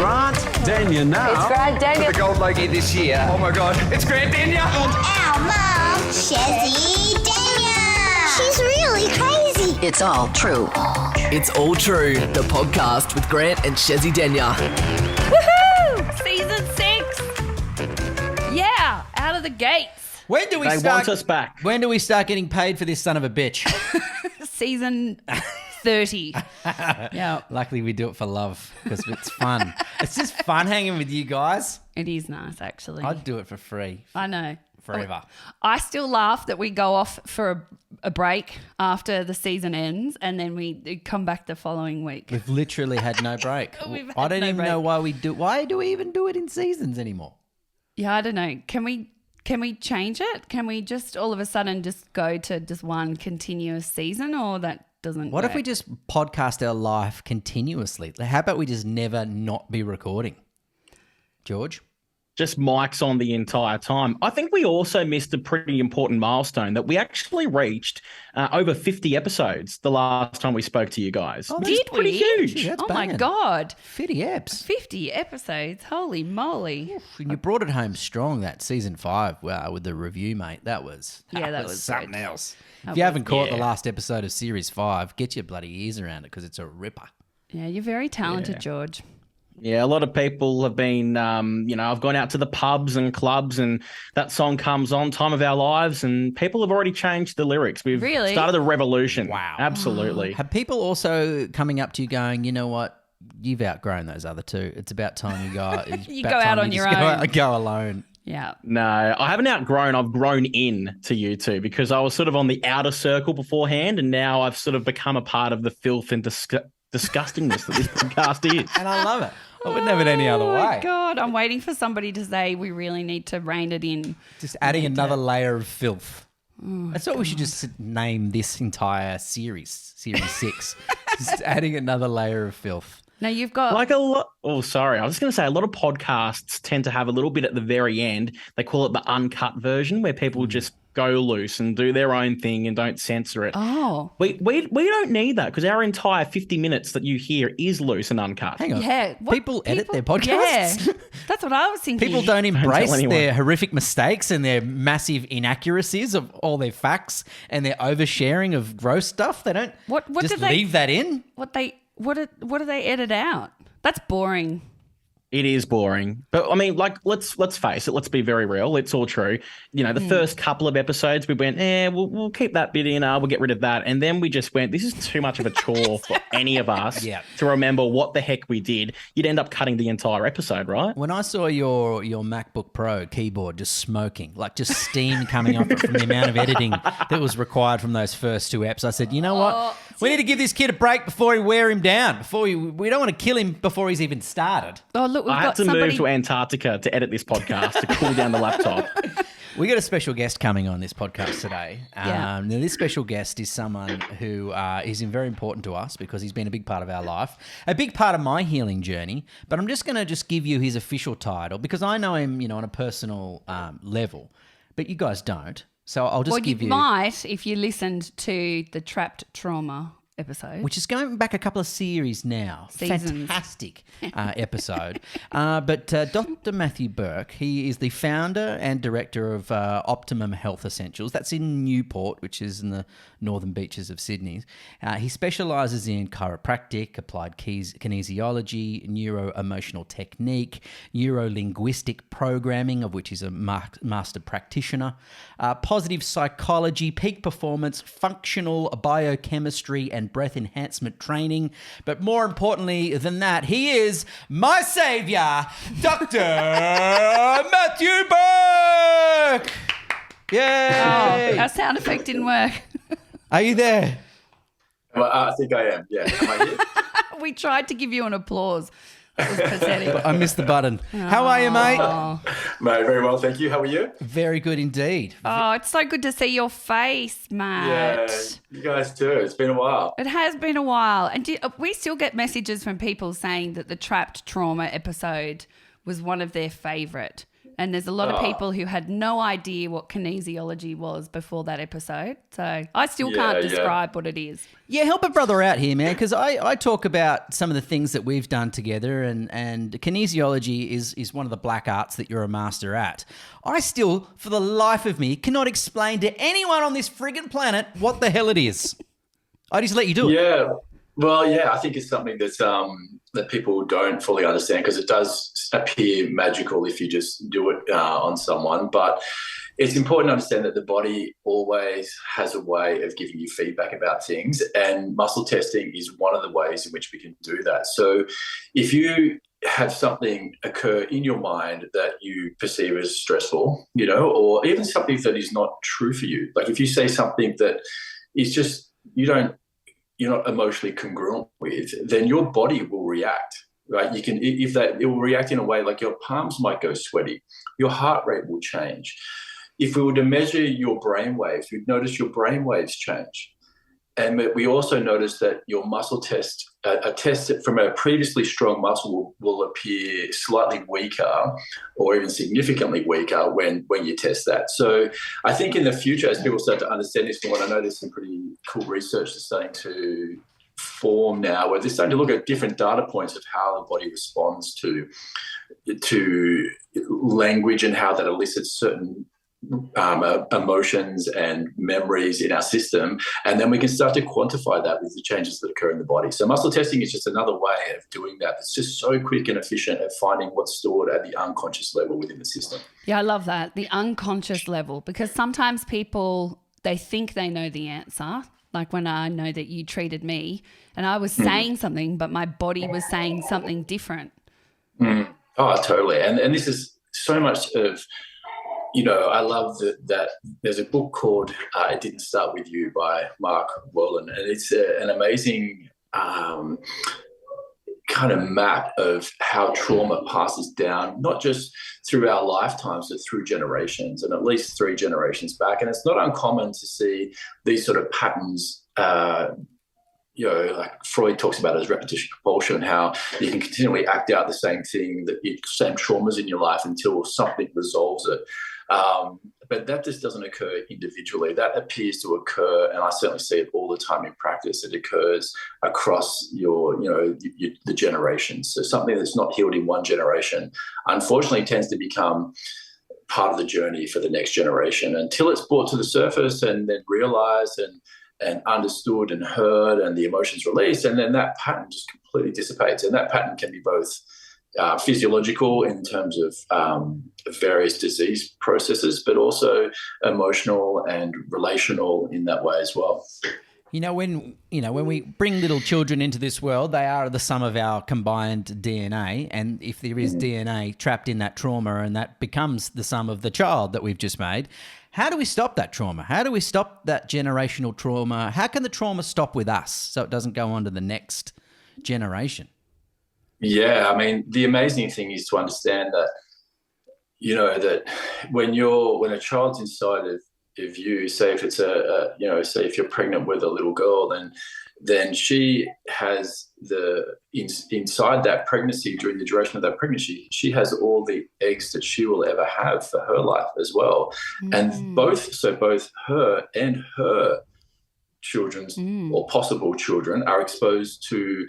Grant Denyer now. It's Grant Denyer. The gold logie this year. Oh my God, it's Grant Denyer. And our mom, Chezzi Denyer. She's really crazy. It's all true. It's All True, the podcast with Grant and Chezzi Denyer. Woohoo! Season 6. Yeah, out of the gates. When do we They start? want us back. When do we start getting paid for this son of a bitch? Season 30. Yeah, Luckily, we do it for love because it's fun. It's just fun hanging with you guys. it is nice, actually. I'd do it for free I know. forever. I still laugh that we go off for a break after the season ends and then we come back the following week. We've literally had no break. We've had I don't no even break. know why we do. Why do we even do it in seasons anymore? Yeah, I don't know. Can we change it? Can we just all of a sudden just go to just one continuous season, or that doesn't What work? if we just podcast our life continuously? How about we just never not be recording? George? Just mics on the entire time. I think we also missed a pretty important milestone that we actually reached over 50 episodes the last time we spoke to you guys. Oh, Which did is pretty we? huge. Gee, that's Oh my banging. God. 50 eps. 50 episodes. Holy moly. And you brought it home strong that season 5 with the review, mate. That was good. something else. That If you haven't was- caught the yeah. last episode of series 5, get your bloody ears around it because it's a ripper. Yeah, you're very talented, George. Yeah, a lot of people have been, I've gone out to the pubs and clubs and that song comes on, Time of Our Lives, and people have already changed the lyrics. We've Really? started a revolution. Wow. Absolutely. Have people also coming up to you going, you know what, you've outgrown those other two. It's about time you go. You go out on your own. Go alone. Yeah. No, I haven't outgrown. I've grown in to you two because I was sort of on the outer circle beforehand, and now I've sort of become a part of the filth and disgustingness that this podcast is. And I love it. I wouldn't have it any other Oh my way. God, I'm waiting for somebody to say we really need to rein it in. Just adding another layer of filth. That's what we should just name this entire series 6. Just adding another layer of filth. Now you've got Like a lot. Oh, sorry. I was just going to say a lot of podcasts tend to have a little bit at the very end. They call it the uncut version, where people just go loose and do their own thing and don't censor it. oh We don't need that because our entire 50 minutes that you hear is loose and uncut. Hang on. yeah, People edit their podcasts? Yeah, that's what I was thinking. People don't embrace tell anyone. their horrific mistakes and their massive inaccuracies of all their facts and their oversharing of gross stuff. They don't What just do they- leave that in. What do they edit out? That's boring. It is boring. But I mean, like, let's face it. Let's be very real. It's all true. You know, the first couple of episodes, we went, we'll keep that bit in. We'll get rid of that. And then we just went, this is too much of a chore for any of us to remember what the heck we did. You'd end up cutting the entire episode, right? When I saw your MacBook Pro keyboard just smoking, like just steam coming off it from the amount of editing that was required from those first 2 eps, I said, you know what? We need to give this kid a break before we wear him down. We don't want to kill him before he's even started. Oh look, we've I had got to somebody. move to Antarctica to edit this podcast to cool down the laptop. We got a special guest coming on this podcast today. Yeah. Now, this special guest is someone who is very important to us because he's been a big part of our life, a big part of my healing journey. But I'm just going to give you his official title because I know him, on a personal level, but you guys don't. So I'll just give you. Might if you listened to the Trapped Trauma episode. Which is going back a couple of series now. Seasons. Fantastic episode. But Dr. Matthew Burke, he is the founder and director of Optimum Health Essentials. That's in Newport, which is in the northern beaches of Sydney. He specialises in chiropractic, applied kinesiology, neuro-emotional technique, neuro-linguistic programming, of which he's a master practitioner, positive psychology, peak performance, functional biochemistry, and breath enhancement training. But more importantly than that, he is my saviour, Dr. Matthew Bourke. Yay! Our sound effect didn't work. Are you there? Well, I think I am. Yeah. Am I here? We tried to give you an applause. It was pathetic. I missed the button. How are you, mate? Mate, very well, thank you. How are you? Very good indeed. Oh, it's so good to see your face, Matt. Yeah, you guys too. It's been a while. It has been a while. And we still get messages from people saying that the Trapped Trauma episode was one of their favourite. And there's a lot of people who had no idea what kinesiology was before that episode. So I still can't describe what it is. Yeah, help a brother out here, man, because I talk about some of the things that we've done together, and kinesiology is one of the black arts that you're a master at. I still, for the life of me, cannot explain to anyone on this friggin' planet what the hell it is. I just let you do it. Yeah. Well, yeah, I think it's something that's that people don't fully understand, because it does appear magical if you just do it on someone. But it's important to understand that the body always has a way of giving you feedback about things, and muscle testing is one of the ways in which we can do that. So if you have something occur in your mind that you perceive as stressful, or even something that is not true for you, like if you say something that is just you're not emotionally congruent with, then your body will react, right? It will react in a way like your palms might go sweaty, your heart rate will change. If we were to measure your brain waves, we'd notice your brain waves change. And we also notice that your muscle test, a test from a previously strong muscle will appear slightly weaker or even significantly weaker when you test that. So I think in the future, as people start to understand this more, and I know there's some pretty cool research that's starting to form now, where they're starting to look at different data points of how the body responds to language and how that elicits certain emotions and memories in our system, and then we can start to quantify that with the changes that occur in the body. So muscle testing is just another way of doing that. It's just so quick and efficient at finding what's stored at the unconscious level within the system. Yeah, I love that, the unconscious level, because sometimes people, they think they know the answer. Like when I know that you treated me and I was saying something, but my body was saying something different. Oh, totally. And this is so much of, I love that there's a book called It Didn't Start With You by Mark Wolin, and it's an amazing kind of map of how trauma passes down, not just through our lifetimes, but through generations, and at least 3 generations back. And it's not uncommon to see these sort of patterns, like Freud talks about as repetition compulsion, how you can continually act out the same thing, same traumas in your life until something resolves it. But that just doesn't occur individually. That appears to occur, and I certainly see it all the time in practice. It occurs across the generations. So something that's not healed in one generation, unfortunately, tends to become part of the journey for the next generation until it's brought to the surface and then realized and understood and heard, and the emotions released, and then that pattern just completely dissipates. And that pattern can be both physiological in terms of various disease processes, but also emotional and relational in that way as well. When we bring little children into this world, they are the sum of our combined DNA. And if there is DNA trapped in that trauma, and that becomes the sum of the child that we've just made, how do we stop that trauma? How do we stop that generational trauma? How can the trauma stop with us so it doesn't go on to the next generation? Yeah, I mean, the amazing thing is to understand that, that when a child's inside of you, say if it's say if you're pregnant with a little girl, then she has inside that pregnancy, during the duration of that pregnancy, she has all the eggs that she will ever have for her life as well. And both her and her children's or possible children are exposed to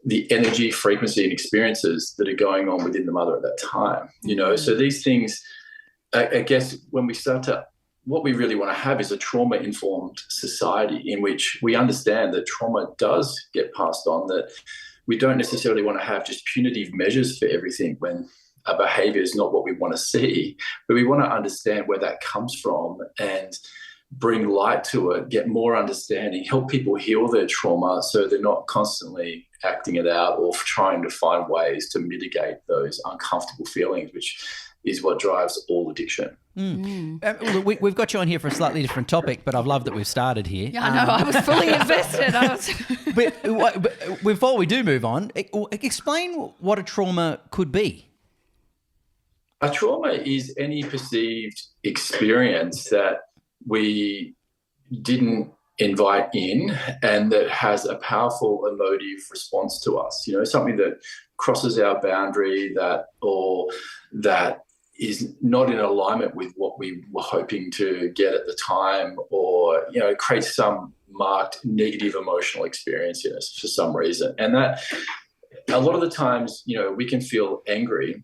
the energy, frequency, and experiences that are going on within the mother at that time. So these things, I guess, when we start to, what we really want to have is a trauma-informed society in which we understand that trauma does get passed on, that we don't necessarily want to have just punitive measures for everything when a behavior is not what we want to see, but we want to understand where that comes from and bring light to it, get more understanding, help people heal their trauma so they're not constantly acting it out or trying to find ways to mitigate those uncomfortable feelings, which is what drives all addiction. We've got you on here for a slightly different topic, but I've loved that we've started here. Yeah, I know. I was fully invested. But before we do move on, explain what a trauma could be. A trauma is any perceived experience that we didn't invite in and that has a powerful emotive response to us, something that crosses our boundary, that is not in alignment with what we were hoping to get at the time, or, you know, creates some marked negative emotional experience in us for some reason. And that a lot of the times, you know, we can feel angry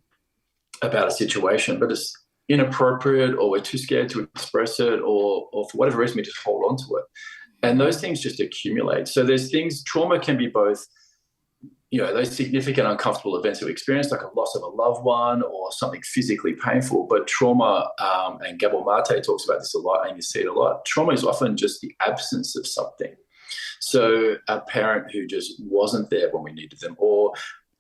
about a situation, but it's inappropriate, or we're too scared to express it, or for whatever reason, we just hold on to it. And those things just accumulate. So there's things, trauma can be both, you know, those significant uncomfortable events that we experience, like a loss of a loved one or something physically painful. But trauma, and Gabor Mate talks about this a lot, and you see it a lot, trauma is often just the absence of something. So a parent who just wasn't there when we needed them, or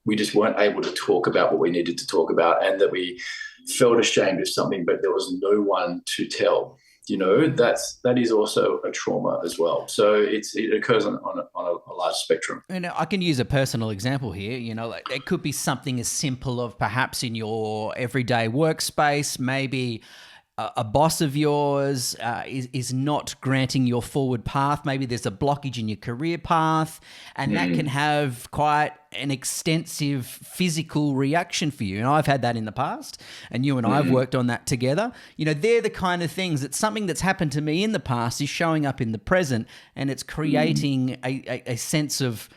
we just weren't able to talk about what we needed to talk about, and that we felt ashamed of something, but there was no one to tell. You know, that is also a trauma as well. So it occurs on a large spectrum. And I can use a personal example here. You know, like it could be something as simple of perhaps in your everyday workspace, maybe a boss of yours is not granting your forward path. Maybe there's a blockage in your career path, and that can have quite an extensive physical reaction for you. And I've had that in the past, and you and I have worked on that together. You know, they're the kind of things that something that's happened to me in the past is showing up in the present, and it's creating a sense of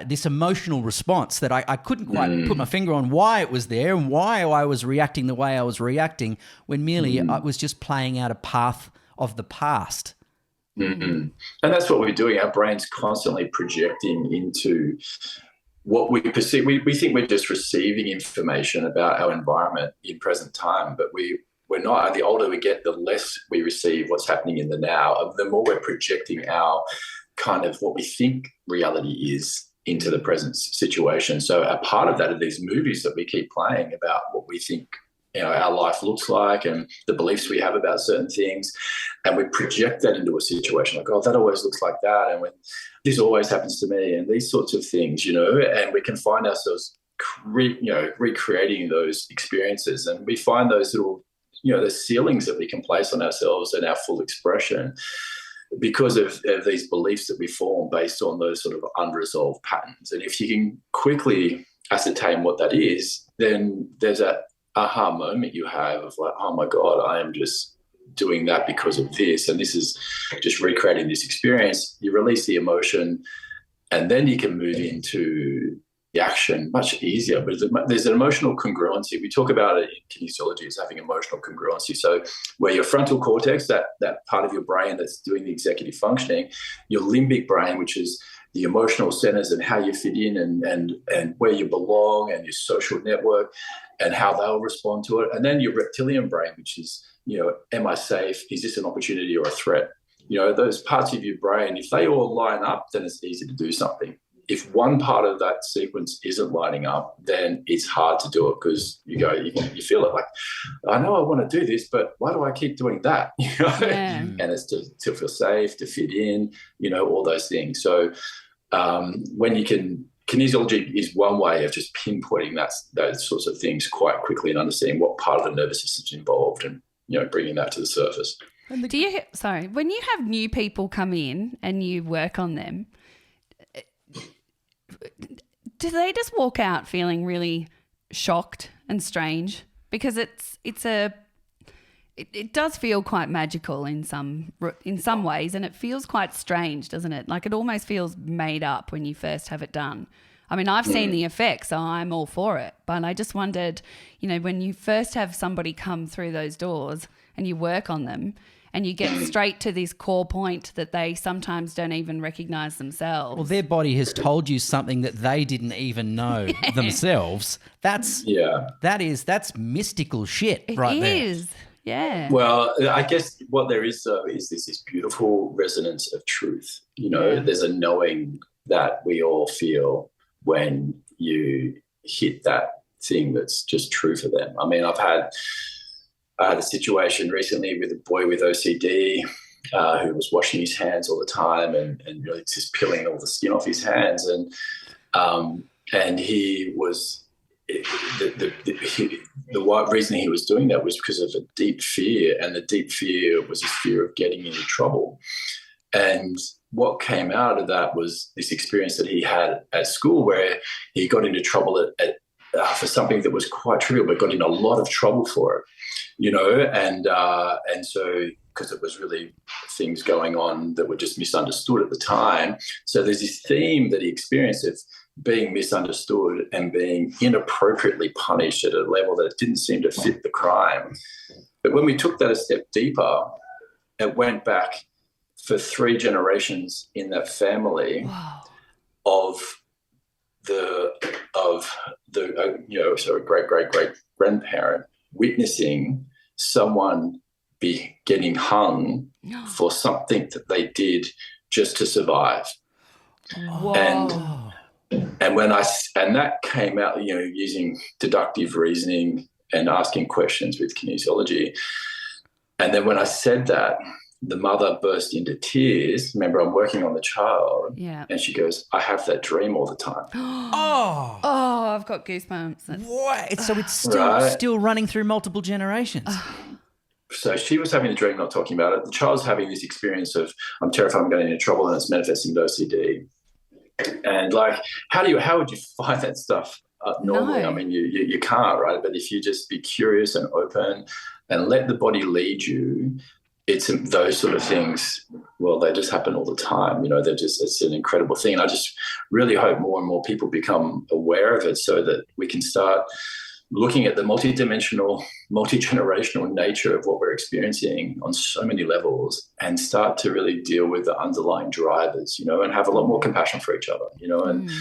this emotional response that I couldn't quite put my finger on why it was there and why I was reacting the way I was reacting, when merely I was just playing out a path of the past. And that's what we're doing. Our brain's constantly projecting into what we perceive. We think we're just receiving information about our environment in present time, but we're not. And the older we get, the less we receive what's happening in the now, the more we're projecting our kind of what we think reality is into the present situation. So a part of that are these movies that we keep playing about what we think, you know, our life looks like, and the beliefs we have about certain things, and we project that into a situation like, oh, that always looks like that, and when this always happens to me, and these sorts of things, you know, and we can find ourselves recreating those experiences, and we find those little, you know, the ceilings that we can place on ourselves and our full expression, because of these beliefs that we form based on those sort of unresolved patterns. And if you can quickly ascertain what that is, then there's that aha moment you have of like, oh my God, I am just doing that because of this. And this is just recreating this experience. You release the emotion, and then you can move into the action much easier. But there's an emotional congruency. We talk about it in kinesiology as having emotional congruency. So where your frontal cortex, that part of your brain that's doing the executive functioning, your limbic brain, which is the emotional centers and how you fit in and where you belong and your social network and how they'll respond to it. And then your reptilian brain, which is, you know, am I safe? Is this an opportunity or a threat? You know, those parts of your brain, if they all line up, then it's easy to do something. If one part of that sequence isn't lining up, then it's hard to do it, because you feel it like, I know I want to do this, but why do I keep doing that? You know? Yeah. And it's to feel safe, to fit in, you know, all those things. So when you can, kinesiology is one way of just pinpointing those sorts of things quite quickly and understanding what part of the nervous system is involved, and, you know, bringing that to the surface. When you have new people come in and you work on them, do they just walk out feeling really shocked and strange? Because it does feel quite magical in some ways, and it feels quite strange, doesn't it? Like it almost feels made up when you first have it done. I mean, I've seen the effects, so I'm all for it. But I just wondered, you know, when you first have somebody come through those doors and you work on them, and you get straight to this core point that they sometimes don't even recognize themselves. Well, their body has told you something that they didn't even know themselves. That's mystical shit right there. It is, yeah. Well, I guess what there is, though, is this beautiful resonance of truth. You know, there's a knowing that we all feel when you hit that thing that's just true for them. I mean, I had a situation recently with a boy with OCD who was washing his hands all the time and really just peeling all the skin off his hands. And he was the reason he was doing that was because of a deep fear, and the deep fear was his fear of getting into trouble. And what came out of that was this experience that he had at school where he got into trouble at for something that was quite trivial, but got in a lot of trouble for it, and so because it was really things going on that were just misunderstood at the time. So there's this theme that he experienced of being misunderstood and being inappropriately punished at a level that didn't seem to fit the crime. But when we took that a step deeper, it went back for 3 generations in that family. Wow. of the so a great grandparent witnessing someone be getting hung for something that they did just to survive. Whoa. And when that came out, using deductive reasoning and asking questions with kinesiology. And then when I said that, the mother burst into tears. Remember, I'm working on the child. Yeah. And she goes, I have that dream all the time. Oh, I've got goosebumps. what? So it's Right. still running through multiple generations. So she was having a dream, not talking about it. The child's having this experience of, I'm terrified I'm getting into trouble, and it's manifesting with OCD. And how would you find that stuff normally? No. I mean, you can't, right? But if you just be curious and open and let the body lead you, it's those sort of things. Well, they just happen all the time. It's an incredible thing. And I just really hope more and more people become aware of it, so that we can start looking at the multidimensional, multi-generational nature of what we're experiencing on so many levels, and start to really deal with the underlying drivers, and have a lot more compassion for each other, and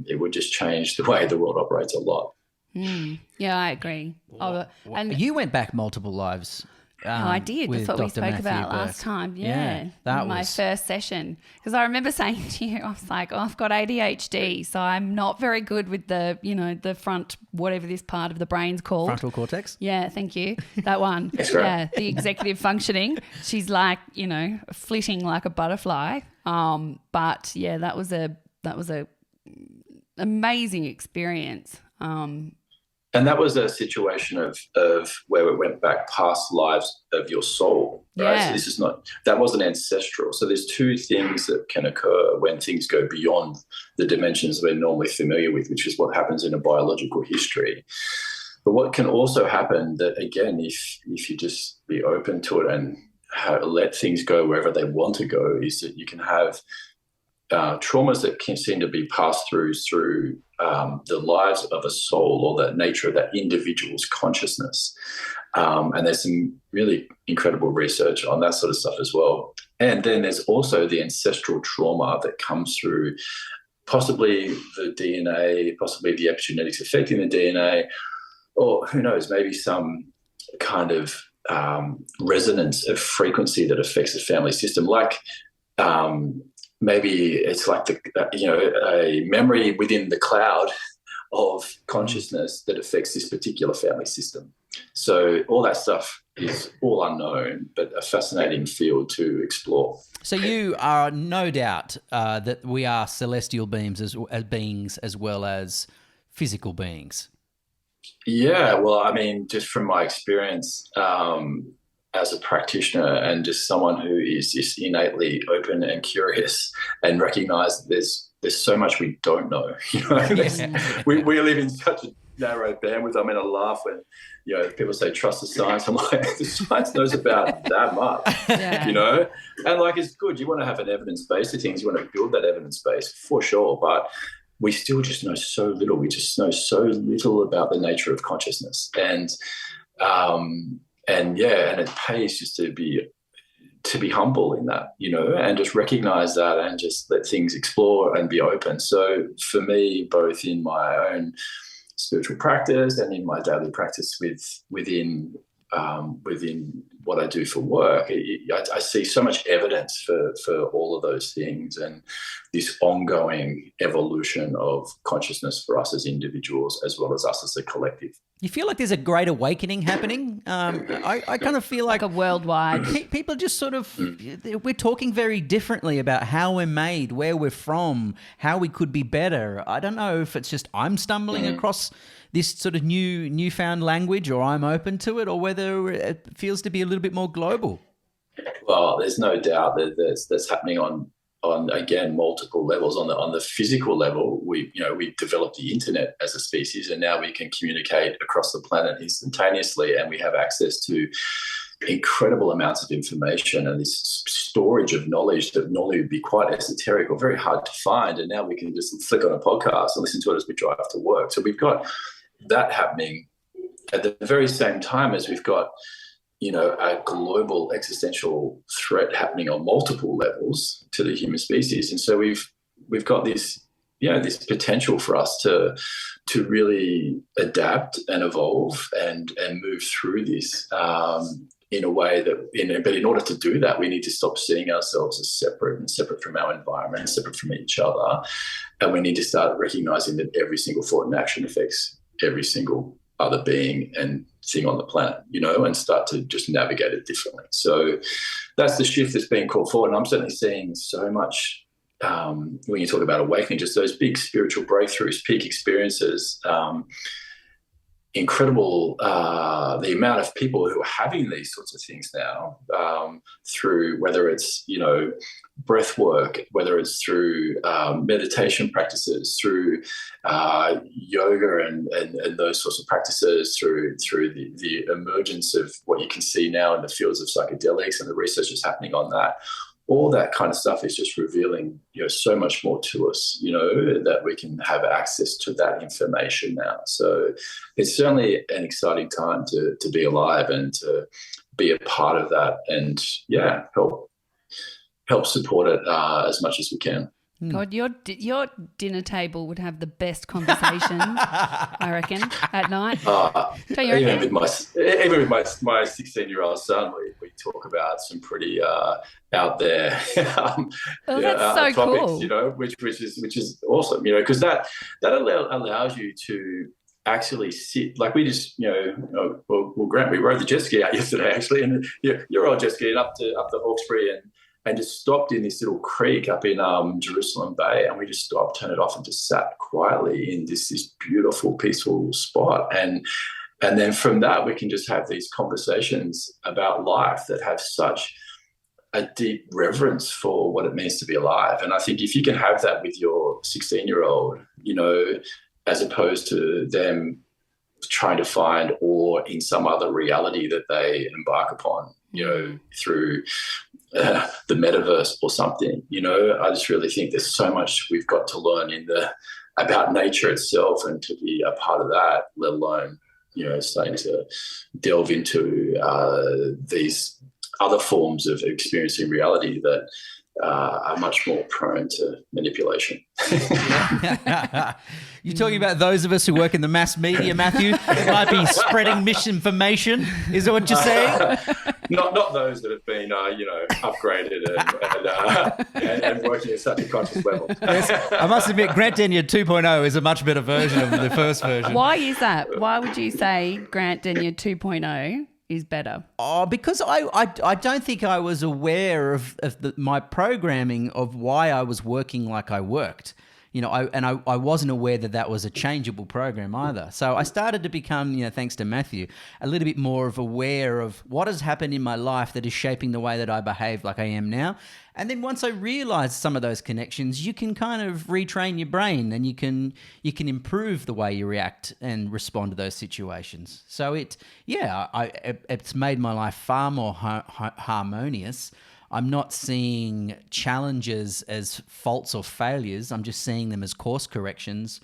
it would just change the way the world operates a lot. Yeah, I agree. And You went back multiple lives. I did. with That's what we Dr. spoke Matthew about Burke. last time. Yeah, Yeah. that in my was- first session. Because I remember saying to you, I was like, I've got ADHD, so I'm not very good with the front, whatever this part of the brain's called. Frontal cortex. Yeah, thank you. That one. That's great. Yeah, the executive functioning. She's like, flitting like a butterfly. But yeah, that was a amazing experience. And that was a situation of where it went back past lives of your soul, right? Yeah. So that wasn't ancestral. So there's 2 things that can occur when things go beyond the dimensions we're normally familiar with, which is what happens in a biological history. But what can also happen, that again, if you just be open to it and let things go wherever they want to go, is that you can have traumas that can seem to be passed through the lives of a soul, or the nature of that individual's consciousness. And there's some really incredible research on that sort of stuff as well. And then there's also the ancestral trauma that comes through possibly the DNA, possibly the epigenetics affecting the DNA, or who knows, maybe some kind of resonance of frequency that affects the family system, like maybe it's like a memory within the cloud of consciousness that affects this particular family system. So all that stuff is all unknown, but a fascinating field to explore. So you are no doubt that we are celestial beings as beings as well as physical beings. Yeah, well, I mean, just from my experience as a practitioner and just someone who is just innately open and curious, and recognize that there's so much we don't know. We live in such a narrow bandwidth. I mean, I laugh when people say trust the science. I'm like, the science knows about that much. Yeah. And it's good. You want to have an evidence base to things. You want to build that evidence base for sure, but we still just know so little. We just know so little about the nature of consciousness, and it pays just to be humble in that, and just recognize that, and just let things explore and be open. So for me, both in my own spiritual practice and in my daily practice within what I do for work, I see so much evidence for all of those things, and this ongoing evolution of consciousness for us as individuals, as well as us as a collective. You feel like there's a great awakening happening? I kind of feel like a worldwide. people just sort of, we're talking very differently about how we're made, where we're from, how we could be better. I don't know if it's just I'm stumbling across this sort of newfound language, or I'm open to it, or whether it feels to be a little bit more global. Well, there's no doubt that that's happening on again multiple levels. On the physical level, we developed the internet as a species, and now we can communicate across the planet instantaneously, and we have access to incredible amounts of information and this storage of knowledge that normally would be quite esoteric or very hard to find. And now we can just flick on a podcast and listen to it as we drive to work. So we've got that happening at the very same time as we've got, a global existential threat happening on multiple levels to the human species. And so we've got this, this potential for us to really adapt and evolve and move through this in a way that, but in order to do that, we need to stop seeing ourselves as separate from our environment, separate from each other. And we need to start recognizing that every single thought and action affects every single other being and thing on the planet, and start to just navigate it differently. So that's the shift that's being called forward. And I'm certainly seeing so much when you talk about awakening, just those big spiritual breakthroughs, peak experiences, incredible the amount of people who are having these sorts of things now through whether it's breath work, whether it's through meditation practices, through yoga and those sorts of practices, through the emergence of what you can see now in the fields of psychedelics and the research that's happening on that. All that kind of stuff is just revealing, so much more to us, that we can have access to that information now. So it's certainly an exciting time to be alive and to be a part of that and, help support it as much as we can. God, your dinner table would have the best conversations, I reckon, at night. Even with my 16-year-old son, we talk about some pretty out there that's so topics, cool. which is awesome, because that allows you to actually sit, like we just, Grant, we rode the jet ski out yesterday actually, and you're all jet skiing up the Hawkesbury and just stopped in this little creek up in Jerusalem Bay, and we just stopped, turned it off, and just sat quietly in this beautiful, peaceful spot. And then from that, we can just have these conversations about life that have such a deep reverence for what it means to be alive. And I think if you can have that with your 16-year-old, as opposed to them trying to find awe in some other reality that they embark upon, through the metaverse or something, I just really think there's so much we've got to learn about nature itself, and to be a part of that, let alone, starting to delve into these other forms of experiencing reality that are much more prone to manipulation. You're talking about those of us who work in the mass media, Matthew, might be spreading misinformation. Is that what you're saying? Not those that have been, upgraded and working at such a conscious level. Yes, I must admit, Grant Denyer 2.0 is a much better version of the first version. Why is that? Why would you say Grant Denyer 2.0 is better? Oh, because I don't think I was aware of my programming of why I was working like I worked. I wasn't aware that was a changeable program either. So I started to become, thanks to Matthew, a little bit more of aware of what has happened in my life that is shaping the way that I behave like I am now. And then once I realized some of those connections, you can kind of retrain your brain, and you can improve the way you react and respond to those situations. So it's made my life far more harmonious. I'm not seeing challenges as faults or failures. I'm just seeing them as course corrections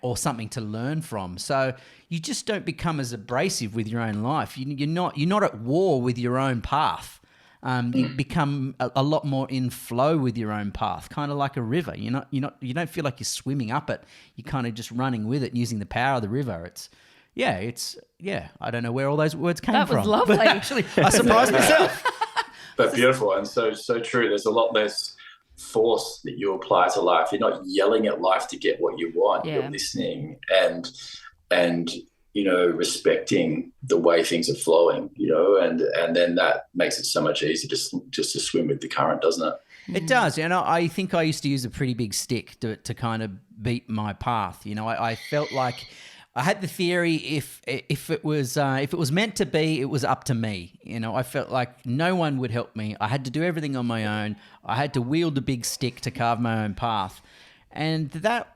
or something to learn from. So you just don't become as abrasive with your own life. You're not at war with your own path. You become a lot more in flow with your own path, kind of like a river. You don't feel like you're swimming up it. You're kind of just running with it and using the power of the river. I don't know where all those words came from. That was lovely. But actually, I surprised myself. But beautiful, and so true. There's a lot less force that you apply to life. You're not yelling at life to get what you want. Yeah. You're listening and respecting the way things are flowing. And then that makes it so much easier just to swim with the current, doesn't it? It does. I think I used to use a pretty big stick to kind of beat my path. I felt like I had the theory if it was meant to be, it was up to me. You know, I felt like no one would help me. I had to do everything on my own. I had to wield a big stick to carve my own path, and that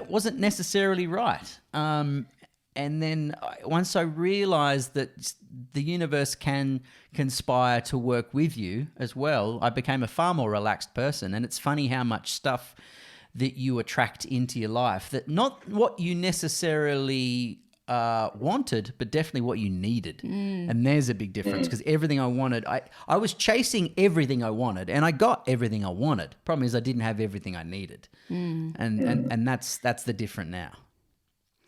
wasn't necessarily right. And then once I realised that the universe can conspire to work with you as well, I became a far more relaxed person. And it's funny how much stuff that you attract into your life, that not what you necessarily wanted, but definitely what you needed. And there's a big difference, because everything I wanted, I was chasing everything I wanted, and I got everything I wanted. Problem is I didn't have everything I needed. And that's the different now.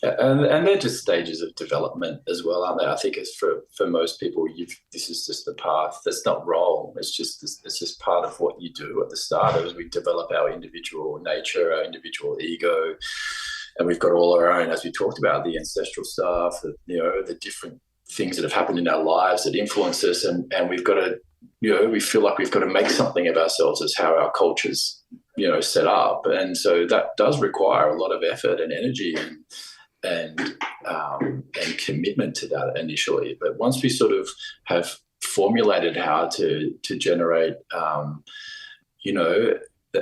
And they're just stages of development as well, aren't they? I think it's for most people, this is just the path. That's not wrong. It's just part of what you do at the start as we develop our individual nature, our individual ego, and we've got all our own, as we talked about, the ancestral stuff, the different things that have happened in our lives that influence us, and we've got to, we feel like we've got to make something of ourselves as how our culture's, set up, and so that does require a lot of effort and energy and commitment to that initially. But once we sort of have formulated how to generate,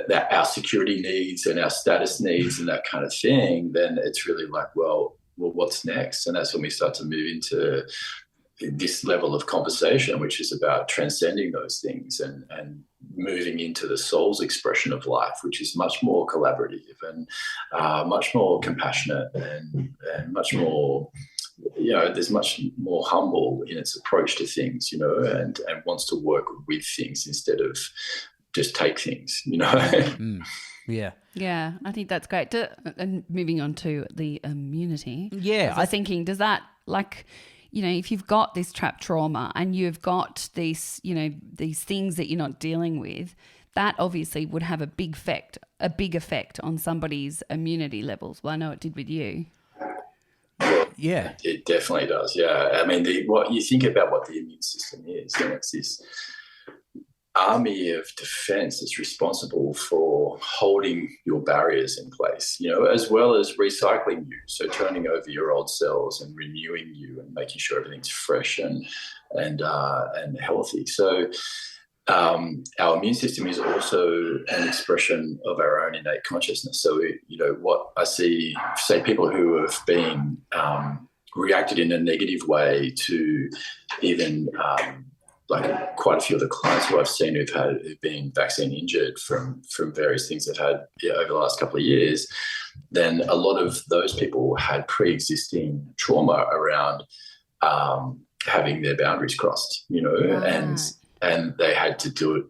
that our security needs and our status needs and that kind of thing, then it's really like, well, what's next? And that's when we start to move into this level of conversation, which is about transcending those things and moving into the soul's expression of life, which is much more collaborative and much more compassionate and much more, there's much more humble in its approach to things, and wants to work with things instead of just take things, Yeah. Yeah, I think that's great. And moving on to the immunity. Yeah. I was thinking, does that, if you've got this trapped trauma and you've got these, these things that you're not dealing with, that obviously would have a big effect on somebody's immunity levels. Well, I know it did with you. Yeah. It definitely does, yeah. I mean, what you think about what the immune system is, and it's this army of defense that's responsible for holding your barriers in place, as well as recycling you. So turning over your old cells and renewing you and making sure everything's fresh and healthy. So our immune system is also an expression of our own innate consciousness. So, what I see, say, people who have been reacted in a negative way to even like quite a few of the clients who I've seen who've been vaccine injured from various things they've had over the last couple of years, then a lot of those people had pre-existing trauma around having their boundaries crossed, and they had to do it.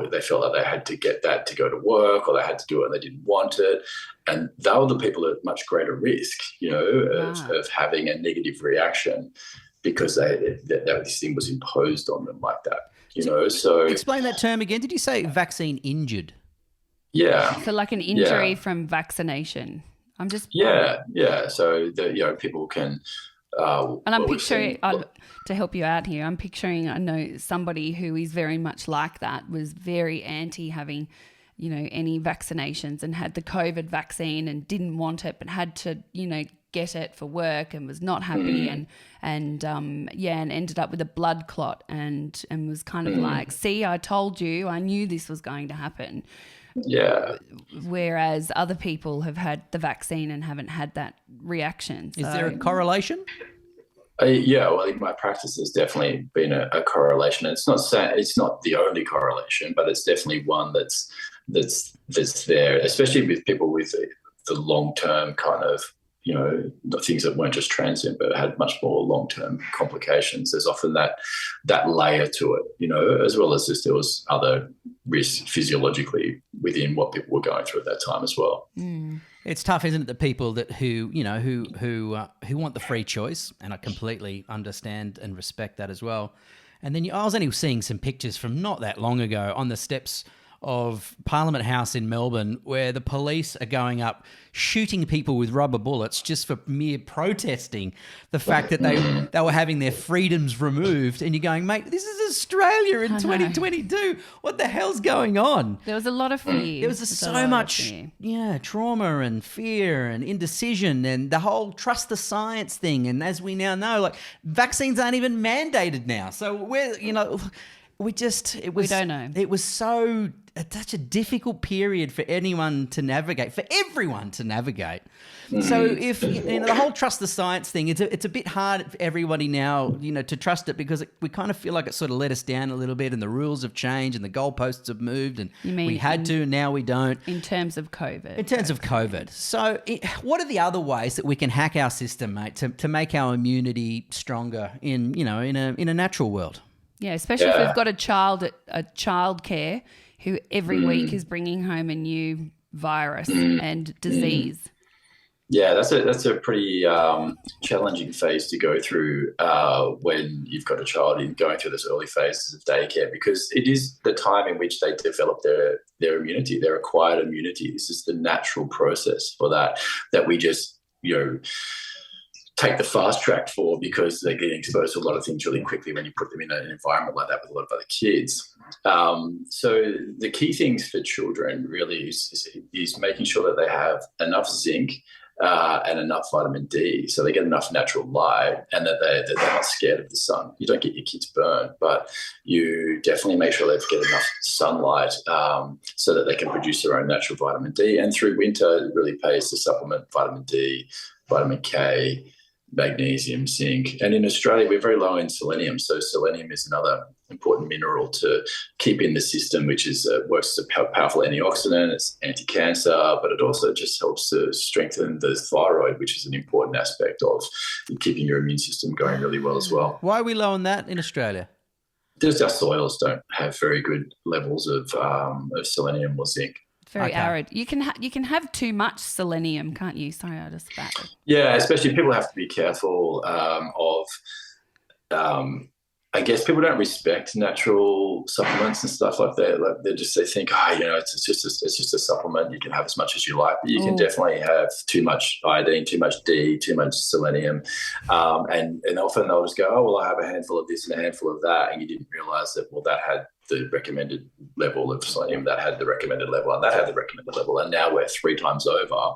They felt like they had to get that to go to work, or they had to do it and they didn't want it. And they were the people at much greater risk, of having a negative reaction, because this thing was imposed on them like that, So explain that term again. Did you say vaccine injured? Yeah. So like an injury from vaccination. I'm just yeah. So people can. And I'm picturing, to help you out here, I'm picturing, I know somebody who is very much like that, was very anti having, any vaccinations, and had the COVID vaccine and didn't want it, but had to, get it for work, and was not happy and ended up with a blood clot and was kind of like, see, I told you, I knew this was going to happen. Yeah. Whereas other people have had the vaccine and haven't had that reaction. Is there a correlation? Well, in my practice, there's definitely been a correlation. It's not the only correlation, but it's definitely one that's there, especially with people with the long-term kind of, the things that weren't just transient but had much more long-term complications. There's often that layer to it, as well as just there was other risks physiologically within what people were going through at that time as well. It's tough, isn't it? The people who want the free choice, and I completely understand and respect that as well. And then I was only seeing some pictures from not that long ago on the steps of Parliament House in Melbourne where the police are going up shooting people with rubber bullets just for mere protesting the fact that they were having their freedoms removed, and you're going, mate, this is Australia in 2022. What the hell's going on? There was a lot of fear. There was so much trauma and fear and indecision and the whole trust the science thing. And as we now know, like, vaccines aren't even mandated now. So we don't know. It was such a difficult period for anyone to navigate, for everyone to navigate. So if the whole trust the science thing, it's a bit hard for everybody now, to trust it, because we kind of feel like it sort of let us down a little bit, and the rules have changed and the goalposts have moved, and we had to, now we don't. In terms of COVID. In terms of COVID. So what are the other ways that we can hack our system, mate, to make our immunity stronger in a natural world? Yeah, especially if we've got a child at childcare who every week is bringing home a new virus and disease. Yeah, that's a pretty challenging phase to go through when you've got a child going through those early phases of daycare, because it is the time in which they develop their immunity, their acquired immunity. This is the natural process for that we just take the fast track for, because they're getting exposed to a lot of things really quickly when you put them in an environment like that with a lot of other kids. So the key things for children really is making sure that they have enough zinc and enough vitamin D, so they get enough natural light, and that they're not scared of the sun. You don't get your kids burned, but you definitely make sure they get enough sunlight so that they can produce their own natural vitamin D. And through winter, it really pays to supplement vitamin D, vitamin K, magnesium, zinc. And in Australia, we're very low in selenium. So selenium is another important mineral to keep in the system, which works as a powerful antioxidant. It's anti-cancer, but it also just helps to strengthen the thyroid, which is an important aspect of keeping your immune system going really well as well. Why are we low on that in Australia? Just our soils don't have very good levels of selenium or zinc. Very arid. You can have too much selenium, can't you? Sorry, I just spat. Yeah, especially people have to be careful I guess people don't respect natural supplements and stuff like that. Like they think, it's just a supplement. You can have as much as you like, but you can definitely have too much iodine, too much D, too much selenium, and often they'll just go, oh well, I have a handful of this and a handful of that, and you didn't realise that that had the recommended level of selenium, that had the recommended level, and that had the recommended level, and now we're 3 times over,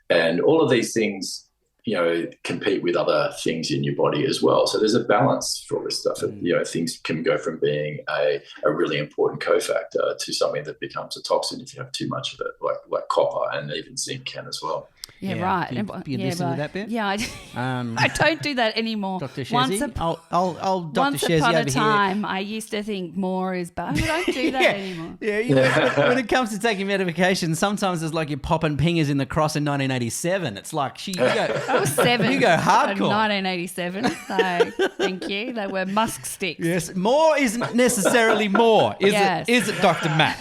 and all of these things compete with other things in your body as well. So there's a balance for all this stuff. Things can go from being a really important cofactor to something that becomes a toxin if you have too much of it, like copper, and even zinc can as well. Yeah, right. You listen to that bit? Yeah, I don't do that anymore. Dr. Chezzi? I'll Dr. Once Chezzi upon a over time, I used to think more is better. I don't do that anymore. Yeah, when it comes to taking medication, sometimes it's like you're popping pingers in the cross in 1987. It's like, I was 7. You go hardcore. In 1987. So thank you. They were musk sticks. Yes, more isn't necessarily more, is it? Is it, Dr. Matt?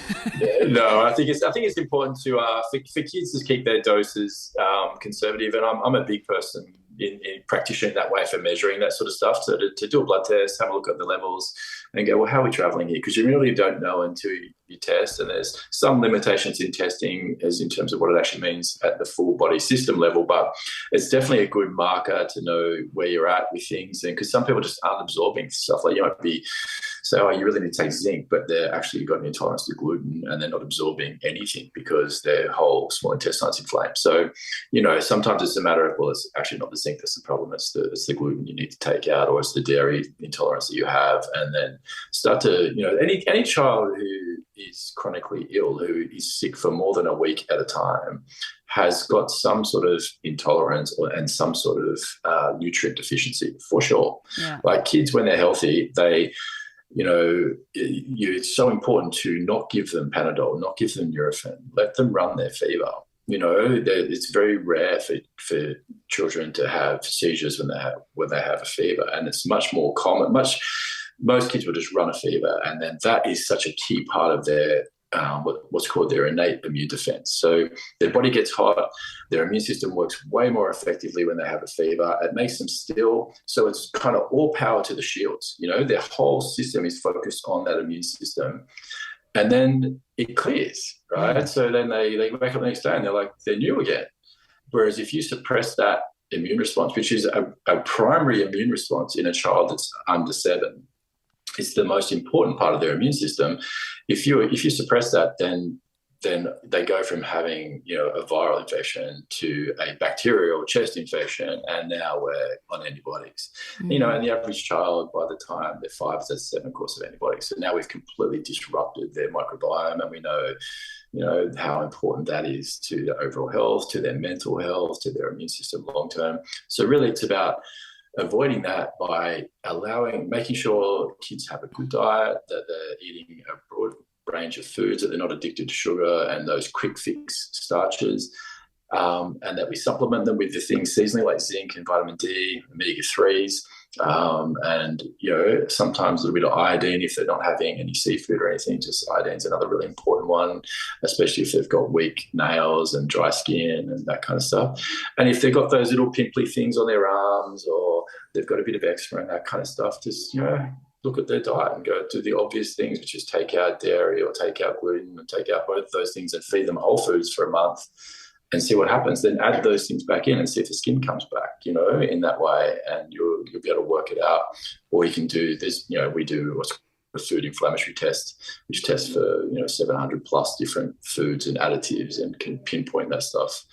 No, I think it's important to for kids to keep their doses conservative, and I'm a big person in practicing that way for measuring that sort of stuff. So to do a blood test, have a look at the levels, and go, well, how are we traveling here? Because you really don't know until you test, and there's some limitations in testing as in terms of what it actually means at the full body system level, but it's definitely a good marker to know where you're at with things. And because some people just aren't absorbing stuff, like you might be so you really need to take zinc, but they're actually got an intolerance to gluten, and they're not absorbing anything because their whole small intestine's inflamed. So sometimes it's a matter of, well, it's actually not the zinc that's the problem, it's the gluten you need to take out, or it's the dairy intolerance that you have. And then start to any child who is chronically ill, who is sick for more than a week at a time, has got some sort of intolerance and some sort of nutrient deficiency for sure. Yeah. Like kids, when they're healthy, it's so important to not give them Panadol, not give them Nurofen, let them run their fever. It's very rare for children to have seizures when they have a fever, and it's much more common. Most kids will just run a fever, and then that is such a key part of their what's called their innate immune defense. So their body gets hot, their immune system works way more effectively when they have a fever. It makes them still, so it's kind of all power to the shields. Their whole system is focused on that immune system. and then it clears, right? So then they wake up the next day and they're new again. Whereas if you suppress that immune response, which is a primary immune response in a child that's under 7, it's the most important part of their immune system. If you suppress that, then they go from having, a viral infection to a bacterial chest infection, and now we're on antibiotics. And the average child, by the time they're 5, has 7 courses of antibiotics. So now we've completely disrupted their microbiome, and we know, how important that is to their overall health, to their mental health, to their immune system long term. So really, it's about avoiding that by making sure kids have a good diet, that they're eating a broad range of foods, that they're not addicted to sugar and those quick fix starches, and that we supplement them with the things seasonally like zinc and vitamin D, omega-3s, and sometimes a little bit of iodine if they're not having any seafood or anything. Just iodine's another really important one, especially if they've got weak nails and dry skin and that kind of stuff. And if they've got those little pimply things on their arms, or they've got a bit of eczema and that kind of stuff, just look at their diet and go to the obvious things, which is take out dairy or take out gluten and take out both of those things and feed them whole foods for a month and see what happens. Then add those things back in and see if the skin comes back, in that way, and you'll be able to work it out. Or you can do this, we do what's called a food inflammatory test, which tests for 700 plus different foods and additives and can pinpoint that stuff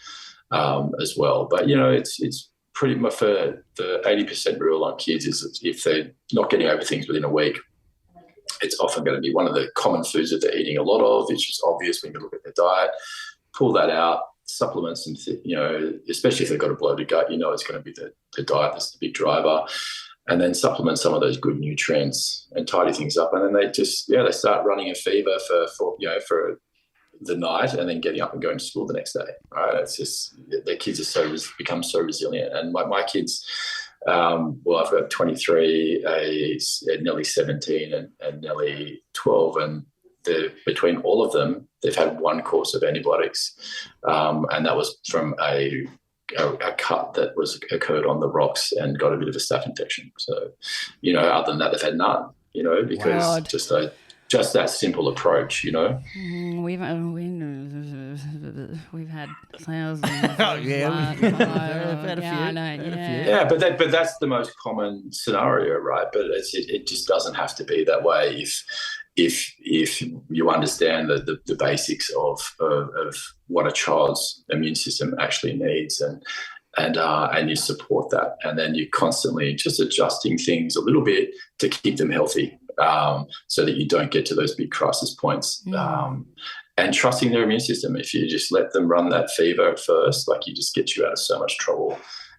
as well. But it's pretty much for the 80% rule on kids is if they're not getting over things within a week, it's often going to be one of the common foods that they're eating a lot of. It's just obvious when you look at their diet. Pull that out, supplements, and especially if they've got a bloated gut, it's going to be the diet that's the big driver. And then supplement some of those good nutrients and tidy things up. And then they just they start running a fever for the night, and then getting up and going to school the next day. Right? It's just their kids are become so resilient. And my kids, I've got 23, nearly 17, and nearly 12, and between all of them, they've had 1 course of antibiotics, and that was from a cut that occurred on the rocks and got a bit of a staph infection. So, other than that, they've had none. Because just that simple approach, We've had thousands. But that's the most common scenario, right? But it just doesn't have to be that way if you understand the basics of what a child's immune system actually needs, and you support that, and then you're constantly just adjusting things a little bit to keep them healthy, so that you don't get to those big crisis points, and trusting their immune system. If you just let them run that fever at first, you just get you out of so much trouble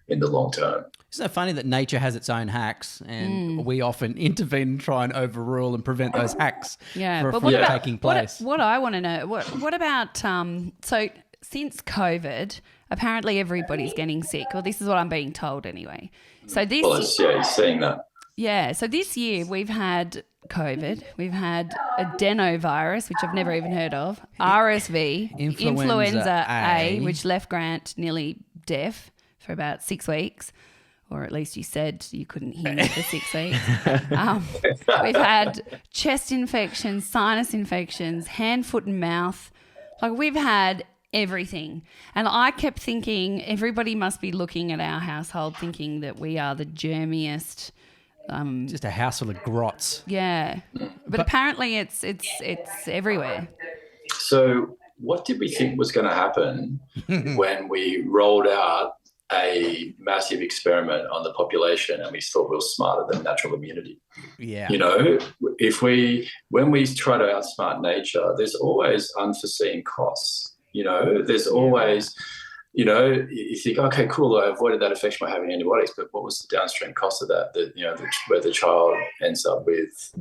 in the long term. Isn't it funny that nature has its own hacks, and we often intervene and try and overrule and prevent those hacks from taking place? What I want to know, what about, so since COVID, apparently everybody's getting sick. Well, this is what I'm being told anyway. So you're seeing that. Yeah, so this year we've had COVID, we've had adenovirus, which I've never even heard of, RSV, influenza A, which left Grant nearly deaf for about 6 weeks, or at least you said you couldn't hear me for 6 weeks. We've had chest infections, sinus infections, hand, foot and mouth. We've had everything. And I kept thinking everybody must be looking at our household thinking that we are the germiest. Just a house full of grots. Yeah. But apparently it's everywhere. So what did we think was going to happen when we rolled out a massive experiment on the population and we thought we were smarter than natural immunity? Yeah. When we try to outsmart nature, there's always unforeseen costs. There's always, you think, okay, cool, I avoided that infection by having antibiotics, but what was the downstream cost of that? Where the child ends up with,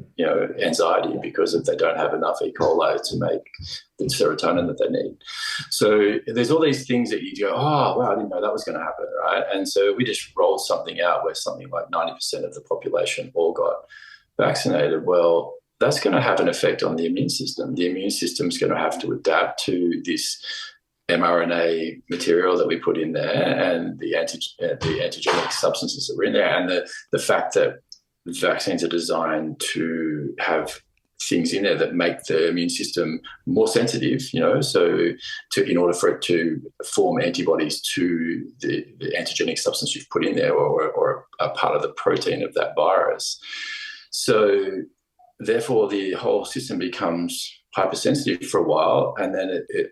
anxiety because if they don't have enough E. coli to make the serotonin that they need. So there's all these things that you go, oh, wow, I didn't know that was going to happen, right? And so we just rolled something out where something like 90% of the population all got vaccinated. Well, that's going to have an effect on the immune system. The immune system is going to have to adapt to this mRNA material that we put in there and the antigenic substances that were in there, and the fact that vaccines are designed to have things in there that make the immune system more sensitive, so in order for it to form antibodies to the antigenic substance you've put in there or a part of the protein of that virus. So therefore the whole system becomes hypersensitive for a while, and then it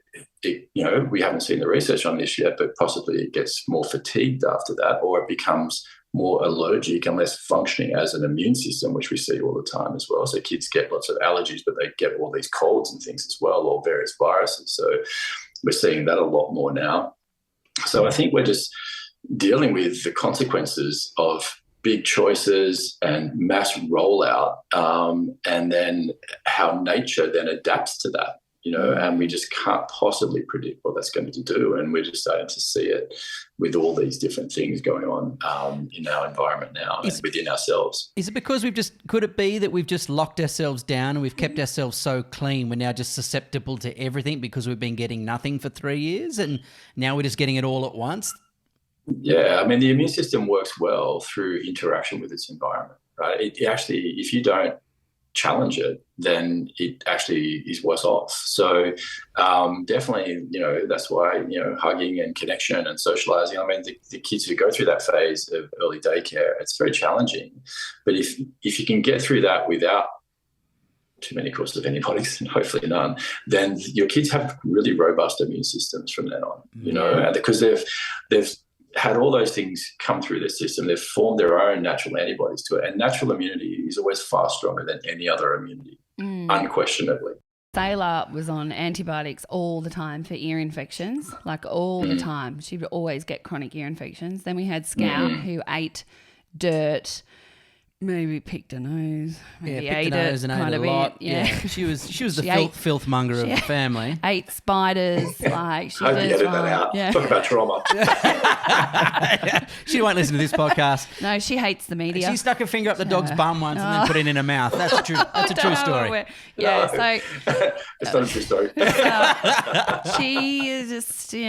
we haven't seen the research on this yet, but possibly it gets more fatigued after that, or it becomes more allergic and less functioning as an immune system, which we see all the time as well. So kids get lots of allergies, but they get all these colds and things as well, or various viruses. So we're seeing that a lot more now. So I think we're just dealing with the consequences of big choices and mass rollout, and then how nature then adapts to that. And we just can't possibly predict what that's going to do. And we're just starting to see it with all these different things going on in our environment now and within ourselves. Is it because could it be that we've just locked ourselves down and we've kept ourselves so clean, we're now just susceptible to everything because we've been getting nothing for 3 years and now we're just getting it all at once? Yeah, I mean, the immune system works well through interaction with its environment, right? It actually, if you don't challenge it, then it actually is worse off. So definitely, that's why, hugging and connection and socializing, I mean, the kids who go through that phase of early daycare, it's very challenging. But if you can get through that without too many courses of antibiotics, and hopefully none, then your kids have really robust immune systems from then on, because they've had all those things come through their system. They've formed their own natural antibodies to it. And natural immunity is always far stronger than any other immunity, unquestionably. Sailor was on antibiotics all the time for ear infections, like all the time. She would always get chronic ear infections. Then we had Scout who ate dirt, maybe picked a nose, maybe ate it quite a lot. Yeah. She was the filth monger of the family. Ate spiders, like she Hope you just edit that out. yeah. Talk about trauma. She won't listen to this podcast. No, she hates the media. She stuck her finger up the dog's bum once and then put it in her mouth. That's true. That's a true story. Yeah, so it's not a true story. She is just, she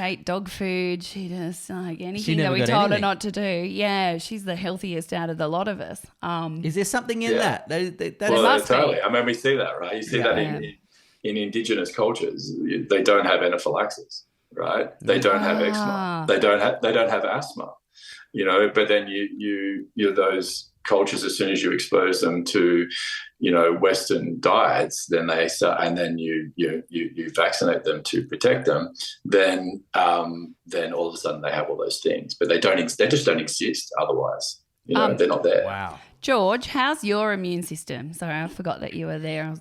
ate dog food. She just anything that we got told anything. her not to do. Yeah, she's the healthiest out of the lot of us. Is there something in that? Totally. I mean, we see that, right? You see that in indigenous cultures. They don't have anaphylaxis, right? They don't have eczema. They don't have asthma, But then you're those cultures. As soon as you expose them to, Western diets, then they start, and then you vaccinate them to protect them. Then all of a sudden they have all those things, but they just don't exist otherwise. They're not there. Wow. George, how's your immune system? Sorry, I forgot that you were there.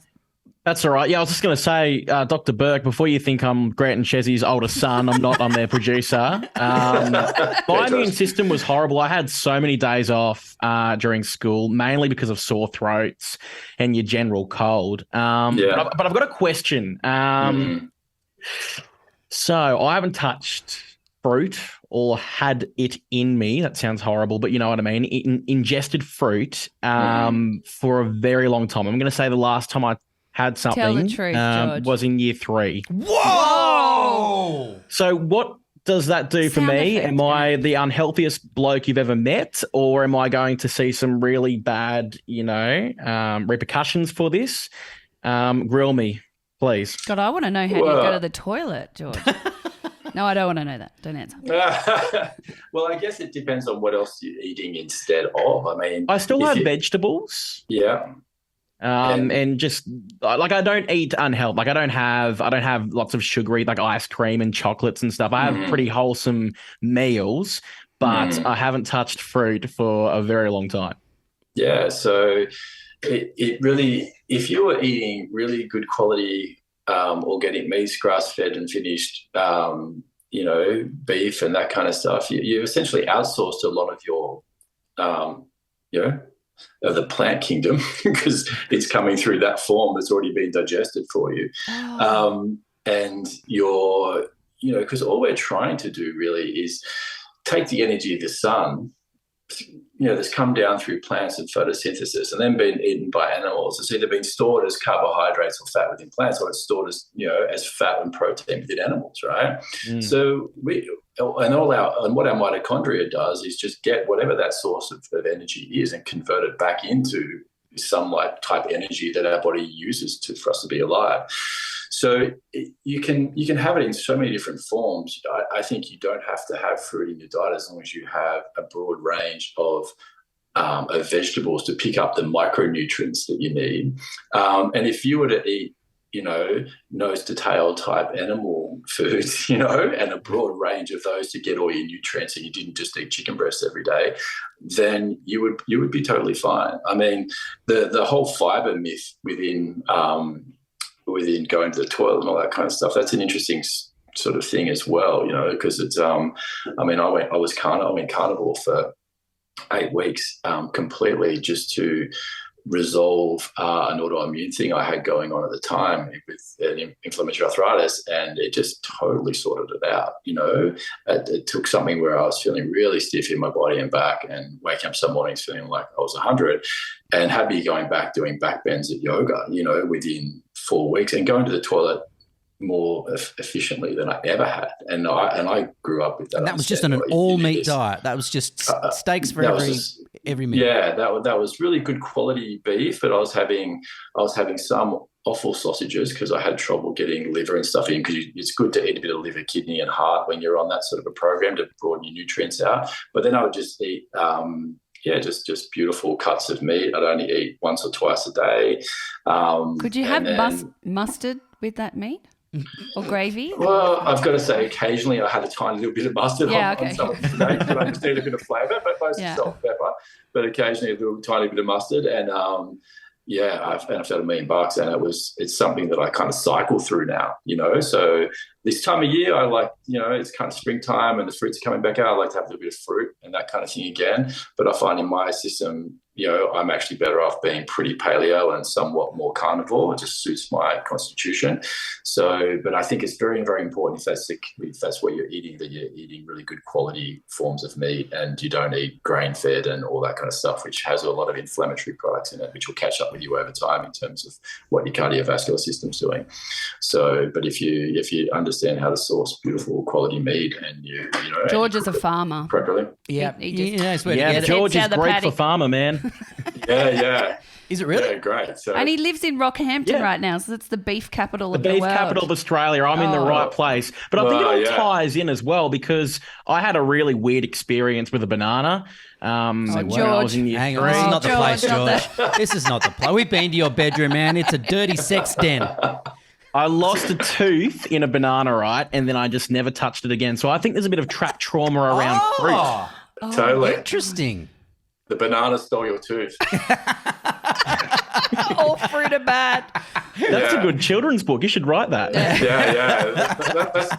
That's all right. Yeah, I was just going to say, Dr. Burke, before you think I'm Grant and Chezzi's oldest son, I'm not. I'm their producer. My immune system was horrible. I had so many days off during school, mainly because of sore throats and your general cold. But I've got a question. So I haven't touched fruit or had it in me. That sounds horrible, but you know what I mean. Ingested fruit for a very long time. I'm going to say the last time I had something Tell the truth, George. was in year 3. Whoa! So what does that do for me? Am I the unhealthiest bloke you've ever met, or am I going to see some really bad, repercussions for this? Grill me, please. God, I want to know how you go to the toilet, George. No, I don't want to know that. Don't answer. Well, I guess it depends on what else you're eating instead of. I mean, I still have vegetables. Yeah. And just like I don't eat unhealthy. Like I don't have lots of sugary like ice cream and chocolates and stuff. I have pretty wholesome meals, but I haven't touched fruit for a very long time. Yeah, so it really, if you were eating really good quality organic meats, grass-fed and finished, beef and that kind of stuff, you essentially outsourced a lot of your, of the plant kingdom because it's coming through that form that's already been digested for you. And you're, because all we're trying to do really is take the energy of the sun, that's come down through plants and photosynthesis and then been eaten by animals. It's either been stored as carbohydrates or fat within plants, or it's stored as, as fat and protein within animals, right? So what our mitochondria does is just get whatever that source of energy is and convert it back into, sunlight type energy that our body uses for us to be alive. So you can have it in so many different forms. I think you don't have to have fruit in your diet as long as you have a broad range of vegetables to pick up the micronutrients that you need. And if you were to eat, nose to tail type animal foods, and a broad range of those to get all your nutrients, and you didn't just eat chicken breasts every day, then you would be totally fine. I mean, the whole fiber myth within going to the toilet and all that kind of stuff, that's an interesting sort of thing as well, because it's I went carnivore for 8 weeks completely just to resolve an autoimmune thing I had going on at the time with an inflammatory arthritis, and it just totally sorted it out. It took something where I was feeling really stiff in my body and back, and waking up some mornings feeling like I was 100, and had me going back doing back bends at yoga, within 4 weeks, and going to the toilet more efficiently than I ever had. And I grew up with that. And that was just on an all-meat diet. That was just steaks for every meal. Yeah, that was really good quality beef, but I was having some offal sausages because I had trouble getting liver and stuff in, because it's good to eat a bit of liver, kidney and heart when you're on that sort of a program to broaden your nutrients out. But then I would just eat just beautiful cuts of meat. I'd only eat once or twice a day. Could you have mustard with that meat? Or gravy? Well, I've got to say, occasionally I had a tiny little bit of mustard on some of the steaks, but I just need a bit of flavour, but mostly salt and pepper. But occasionally a little tiny bit of mustard, and I've had $1,000,000, and it's something that I kind of cycle through now, So this time of year, I like, it's kind of springtime and the fruits are coming back out. I like to have a little bit of fruit and that kind of thing again. But I find in my system, I'm actually better off being pretty paleo and somewhat more carnivore. It just suits my constitution. So, but I think it's very, very important if that's what you're eating, that you're eating really good quality forms of meat, and you don't eat grain-fed and all that kind of stuff, which has a lot of inflammatory products in it, which will catch up with you over time in terms of what your cardiovascular system's doing. So, but if you understand how to source beautiful quality meat, and George is a farmer. Properly. Yeah, George is great for farmer, man. Yeah. Is it really? Yeah, great. So, and he lives in Rockhampton right now, so it's the beef capital of the world. The beef capital of Australia. I'm in the right place. But I think it all ties in as well, because I had a really weird experience with a banana. George. I was in year Hang on, three. this is not the place, George. George. This is not the place. We've been to your bedroom, man. It's a dirty sex den. I lost a tooth in a banana, right? And then I just never touched it again. So I think there's a bit of trap trauma around fruit. Totally. Interesting. The banana stole your tooth. All fruit are bad. That's a good children's book. You should write that.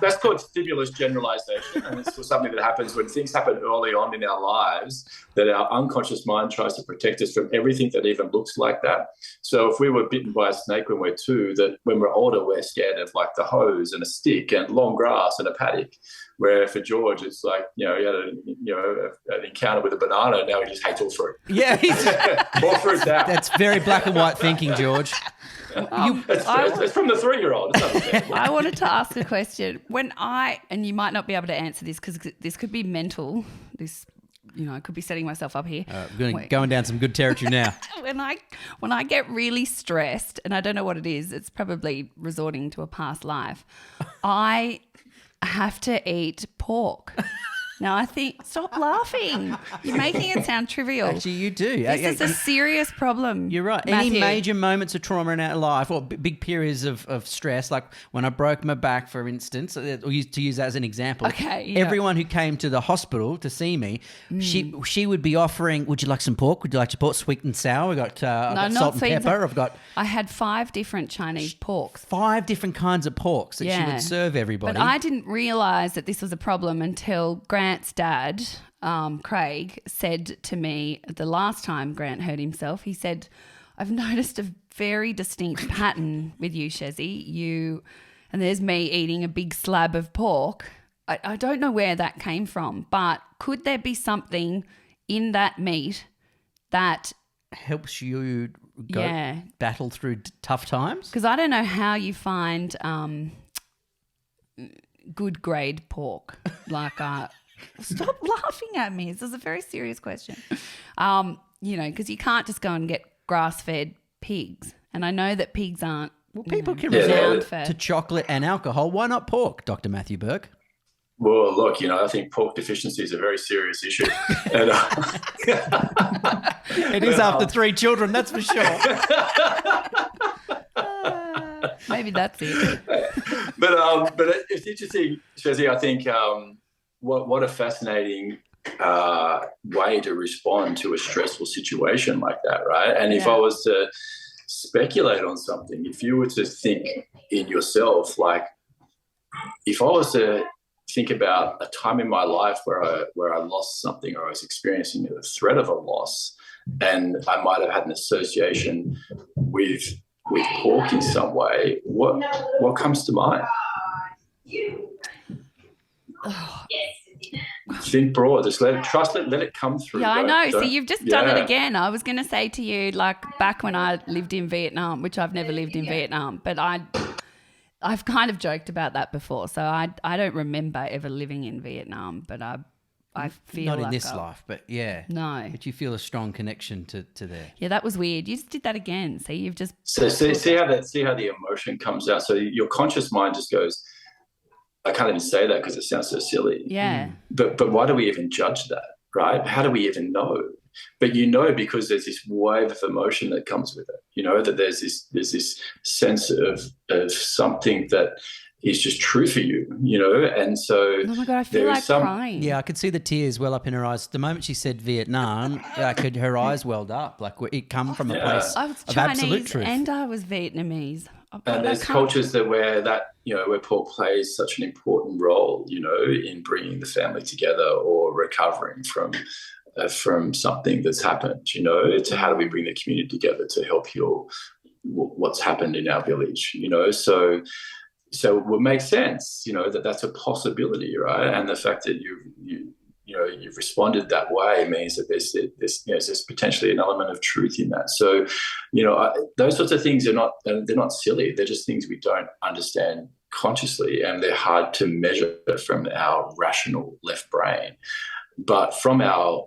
That's called stimulus generalization, and it's something that happens when things happen early on in our lives, that our unconscious mind tries to protect us from everything that even looks like that. So if we were bitten by a snake when we're 2, that when we're older, we're scared of like the hose and a stick and long grass and a paddock. Where for George, it's like, he had an encounter with a banana, and now he just hates all fruit. Yeah, all fruit's out. That's very black and white thinking, George. It's from the 3-year-old. I wanted to ask a question. And you might not be able to answer this because this could be mental. I could be setting myself up here. Going down some good territory now. When I get really stressed, and I don't know what it is, it's probably resorting to a past life, I have to eat pork. Now, I think, stop laughing. You're making it sound trivial. Actually, you do. This is a serious problem. You're right. Matthew. Any major moments of trauma in our life, or big periods of stress, like when I broke my back, for instance, or to use that as an example. Okay. Yeah. Everyone who came to the hospital to see me, she would be offering, would you like some pork? Would you like your pork? Sweet and sour. I've got salt and pepper. I had 5 different Chinese porks. 5 different kinds of porks that she would serve everybody. But I didn't realise that this was a problem until Grant's dad, Craig, said to me the last time Grant hurt himself, he said, I've noticed a very distinct pattern with you, Chezzi. And there's me eating a big slab of pork. I don't know where that came from, but could there be something in that meat that helps you battle through tough times? Because I don't know how you find good grade pork. Stop laughing at me. This is a very serious question. Because you can't just go and get grass-fed pigs, and I know that pigs aren't. Well, people can renowned resist to chocolate and alcohol. Why not pork, Dr. Matthew Burke? Well, look, I think pork deficiency is a very serious issue. And, it is after 3 children, that's for sure. Maybe that's it. But it's interesting, Chezzi. I think what a fascinating way to respond to a stressful situation like that, right? And if I was to speculate on something, if you were to think in yourself, like if I was to think about a time in my life where I lost something, or I was experiencing the threat of a loss, and I might have had an association with pork in some way, what comes to mind? Think broad. Just let it come through. Yeah, I know. So you've just done it again. I was going to say to you, like back when I lived in Vietnam, which I've never lived in Vietnam, but I've kind of joked about that before. So I don't remember ever living in Vietnam, but I feel not like in this life, but no. But you feel a strong connection to there. Yeah, that was weird. You just did that again. See, you've just see how the emotion comes out. So your conscious mind just goes, I can't even say that because it sounds so silly. Yeah. But why do we even judge that, right? How do we even know? But because there's this wave of emotion that comes with it. That there's this sense of something that is just true for you. And so. Oh my God, I feel like crying. Yeah, I could see the tears well up in her eyes. The moment she said Vietnam, her eyes welled up. Like it come from a place I was of Chinese absolute truth. and I was Vietnamese. And there's cultures where pork plays such an important role, in bringing the family together or recovering from something that's happened. To how do we bring the community together to help heal what's happened in our village? So it would make sense, that's a possibility, right? And the fact that you've responded that way means that there's potentially an element of truth in that. So, those sorts of things they're not silly. They're just things we don't understand consciously, and they're hard to measure from our rational left brain. But from our,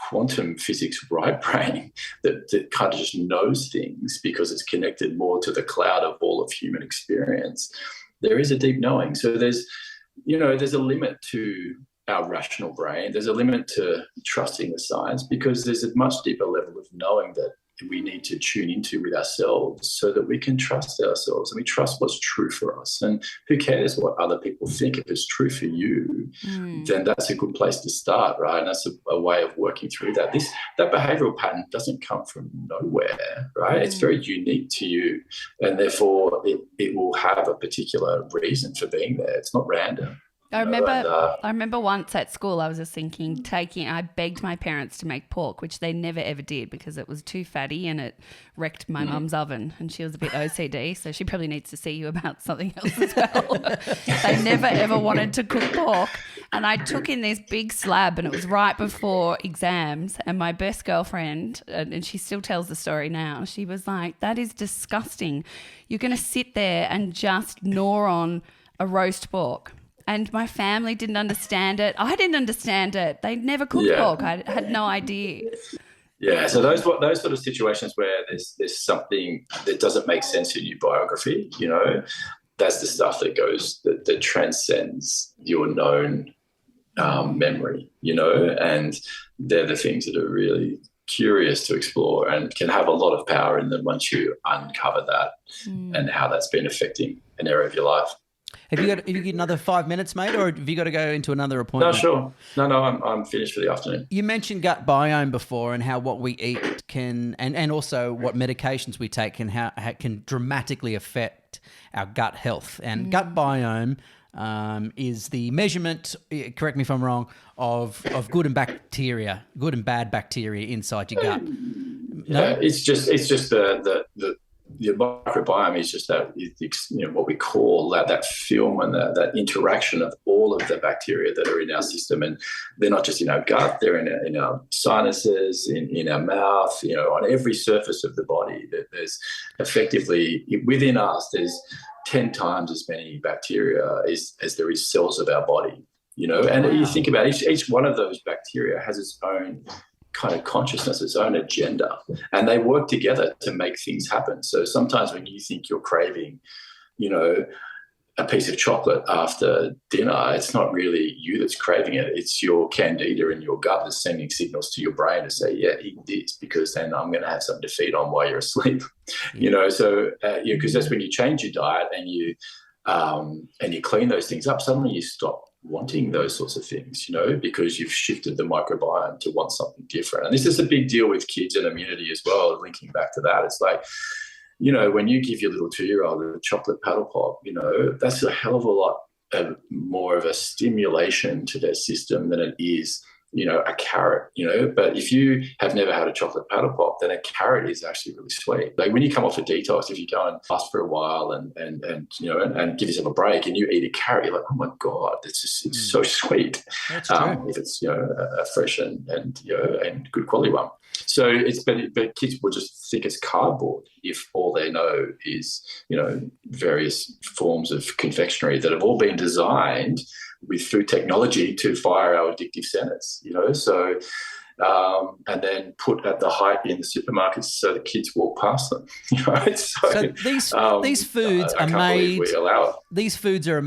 quantum physics right brain that kind of just knows things because it's connected more to the cloud of all of human experience, there is a deep knowing. So there's a limit to our rational brain. There's a limit to trusting the science because there's a much deeper level of knowing that we need to tune into with ourselves so that we can trust ourselves and we trust what's true for us. And who cares what other people think? If it's true for you, then that's a good place to start, right? And that's a way of working through that. That behavioral pattern doesn't come from nowhere, right? It's very unique to you, and therefore it will have a particular reason for being there. It's not random. I remember once at school I was just thinking I begged my parents to make pork, which they never ever did because it was too fatty and it wrecked my mum's oven, and she was a bit OCD, so she probably needs to see you about something else as well. They never ever wanted to cook pork, and I took in this big slab, and it was right before exams, and my best girlfriend, and she still tells the story now, she was like, that is disgusting. You're going to sit there and just gnaw on a roast pork. And my family didn't understand it. I didn't understand it. They never cooked pork. I had no idea. Yeah, so those sort of situations where there's something that doesn't make sense in your biography, that's the stuff that transcends your known memory, and they're the things that are really curious to explore and can have a lot of power in them once you uncover that and how that's been affecting an area of your life. Have you got another 5 minutes, mate, or have you got to go into another appointment? No, sure. No, I'm finished for the afternoon. You mentioned gut biome before and how what we eat can, and also what medications we take can dramatically affect our gut health. And gut biome is the measurement, correct me if I'm wrong, of good and bad bacteria inside your gut. No? Yeah, it's just the microbiome is just that, what we call that film and that interaction of all of the bacteria that are in our system. And they're not just in our gut, they're in our sinuses, in our mouth, on every surface of the body. There's effectively, within us, there's 10 times as many bacteria as there is cells of our body, and you think about each one of those bacteria has its own kind of consciousness, its own agenda, and they work together to make things happen. So sometimes when you think you're craving, a piece of chocolate after dinner, it's not really you that's craving it. It's your candida in your gut that's sending signals to your brain to say, yeah, eat this, because then I'm going to have something to feed on while you're asleep. So because that's when you change your diet and you clean those things up, suddenly you stop wanting those sorts of things, because you've shifted the microbiome to want something different. And this is a big deal with kids and immunity as well, linking back to that. It's like, when you give your little 2-year-old a chocolate paddle pop, that's a hell of a lot more of a stimulation to their system than it is, a carrot, But if you have never had a chocolate paddle pop, then a carrot is actually really sweet. Like when you come off a detox, if you go and fast for a while and give yourself a break and you eat a carrot, you're like, oh my God, it's so sweet. That's true. If it's, a fresh and good quality one. So but kids will just think it's cardboard if all they know is, various forms of confectionery that have all been designed with food technology to fire our addictive centers, so and then put at the height in the supermarkets so the kids walk past them. So these foods are made. We allow it. These foods are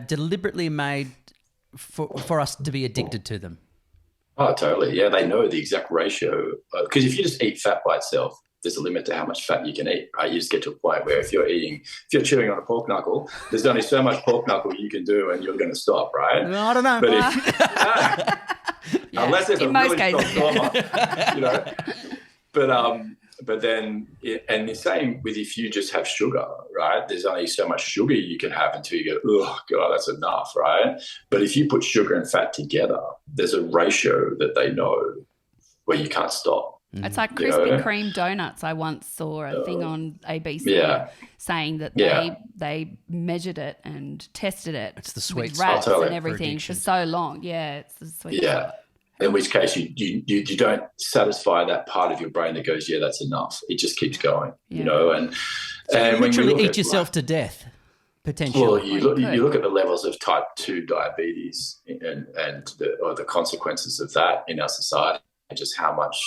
deliberately made for us to be addicted to them. Oh, totally. Yeah, they know the exact ratio. Because if you just eat fat by itself, there's a limit to how much fat you can eat, right? You just get to a point where if you're chewing on a pork knuckle, there's only so much pork knuckle you can do and you're going to stop, right? Well, I don't know. But unless there's a really strong trauma, But then, and the same with if you just have sugar, right? There's only so much sugar you can have until you go, oh, God, that's enough, right? But if you put sugar and fat together, there's a ratio that they know where you can't stop. It's like Krispy Kreme donuts. I once saw a thing on ABC saying that they measured it and tested it. It's the sweet with rats stuff and everything for so long. Yeah, it's the sweet stuff. In which case you don't satisfy that part of your brain that goes, yeah, that's enough. It just keeps going, and so you when literally you eat yourself to death, potentially. Well, you look at the levels of type 2 diabetes and the consequences of that in our society, and just how much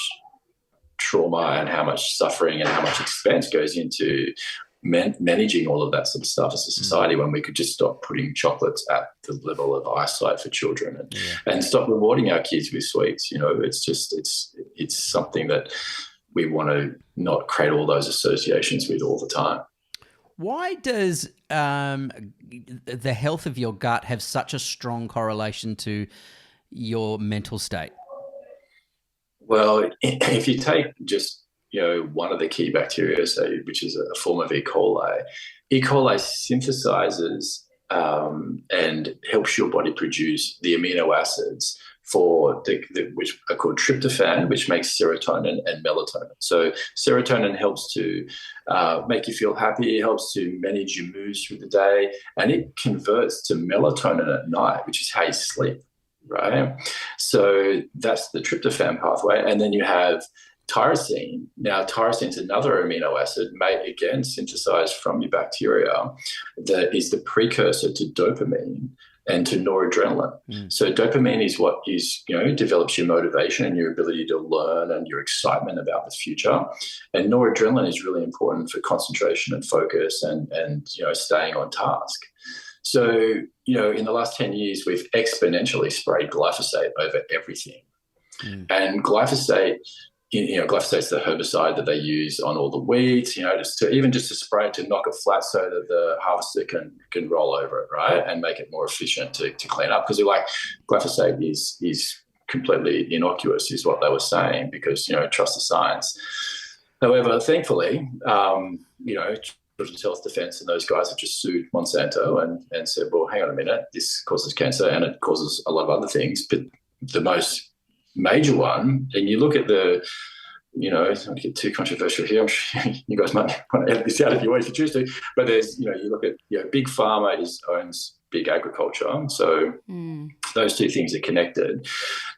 trauma and how much suffering and how much expense goes into managing all of that sort of stuff as a society, when we could just stop putting chocolates at the level of eyesight for children and stop rewarding our kids with sweets. It's something that we want to not create all those associations with all the time. Why does the health of your gut have such a strong correlation to your mental state? Well, if you take just one of the key bacteria, say, which is a form of E. coli synthesizes and helps your body produce the amino acids for which are called tryptophan, which makes serotonin and melatonin. So serotonin helps to make you feel happy, it helps to manage your moods through the day, and it converts to melatonin at night, which is how you sleep, right? So that's the tryptophan pathway. And then you have tyrosine. Now, tyrosine is another amino acid made, again, synthesized from your bacteria that is the precursor to dopamine and to noradrenaline. So dopamine is what develops your motivation and your ability to learn and your excitement about the future. And noradrenaline is really important for concentration and focus and staying on task. So, in the last 10 years, we've exponentially sprayed glyphosate over everything. And glyphosate, glyphosate's the herbicide that they use on all the weeds, just to spray it to knock it flat so that the harvester can roll over it, right, and make it more efficient to clean up. Because glyphosate is completely innocuous, is what they were saying, because trust the science. However, thankfully, Children's Health Defence and those guys have just sued Monsanto and said, well, hang on a minute, this causes cancer and it causes a lot of other things, but the most major one, and you look at I don't want to get too controversial here. I'm sure you guys might want to edit this out if you want, if you choose to. But there's, you look at, big pharma owns big agriculture. So those two things are connected.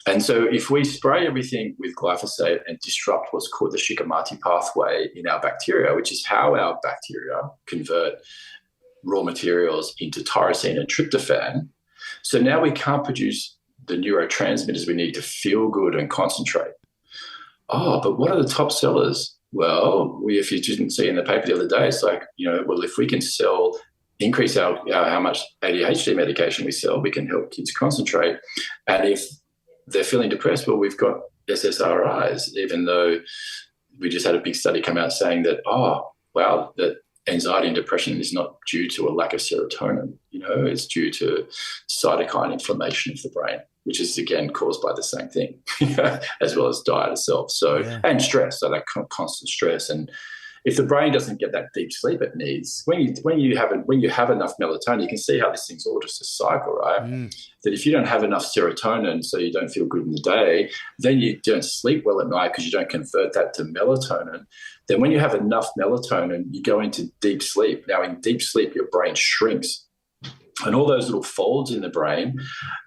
And so if we spray everything with glyphosate and disrupt what's called the Shikimate pathway in our bacteria, which is how our bacteria convert raw materials into tyrosine and tryptophan. So now we can't produce the neurotransmitters we need to feel good and concentrate. Oh, but what are the top sellers? Well, if you didn't see in the paper the other day, it's like, well, if we can increase our how much ADHD medication we sell, we can help kids concentrate. And if they're feeling depressed, well, we've got SSRIs, even though we just had a big study come out saying that, that anxiety and depression is not due to a lack of serotonin. It's due to cytokine inflammation of the brain, which is, again, caused by the same thing, as well as diet itself. So, and stress, so that constant stress. And if the brain doesn't get that deep sleep it needs, when you have enough melatonin, you can see how this thing's all just a cycle, right? That if you don't have enough serotonin, so you don't feel good in the day, then you don't sleep well at night because you don't convert that to melatonin. Then when you have enough melatonin, you go into deep sleep. Now, in deep sleep, your brain shrinks. And all those little folds in the brain,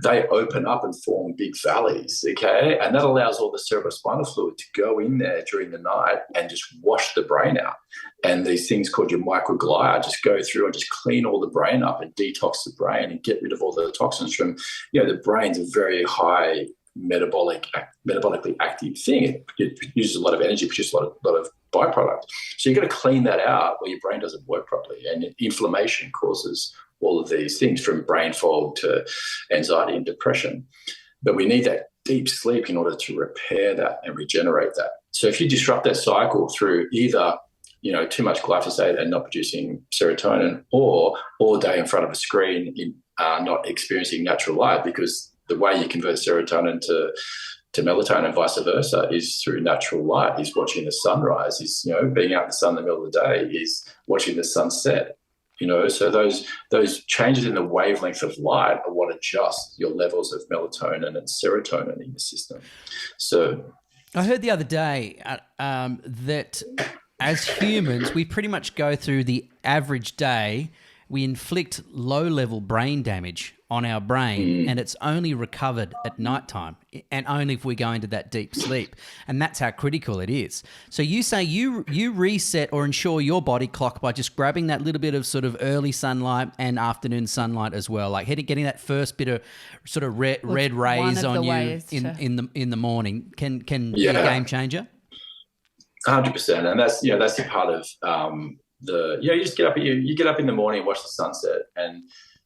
they open up and form big valleys, okay? And that allows all the cerebrospinal fluid to go in there during the night and just wash the brain out. And these things called your microglia just go through and just clean all the brain up and detox the brain and get rid of all the toxins from, the brain's a very high metabolically active thing. It uses a lot of energy, produces a lot of byproduct. So you've got to clean that out or your brain doesn't work properly. And inflammation causes all of these things, from brain fog to anxiety and depression. But we need that deep sleep in order to repair that and regenerate that. So if you disrupt that cycle through either, too much glyphosate and not producing serotonin, or all day in front of a screen not experiencing natural light, because the way you convert serotonin to melatonin and vice versa is through natural light, is watching the sunrise, is, being out in the sun in the middle of the day, is watching the sunset. So those changes in the wavelength of light are what adjust your levels of melatonin and serotonin in the system. So I heard the other day that as humans, we pretty much go through the average day, we inflict low-level brain damage on our brain, and it's only recovered at nighttime, and only if we go into that deep sleep. And that's how critical it is. So you say you reset or ensure your body clock by just grabbing that little bit of sort of early sunlight and afternoon sunlight as well, like getting that first bit of sort of red rays on you in the morning can be a game changer. 100%, and that's a part of you just get up in the morning and watch the sunset, and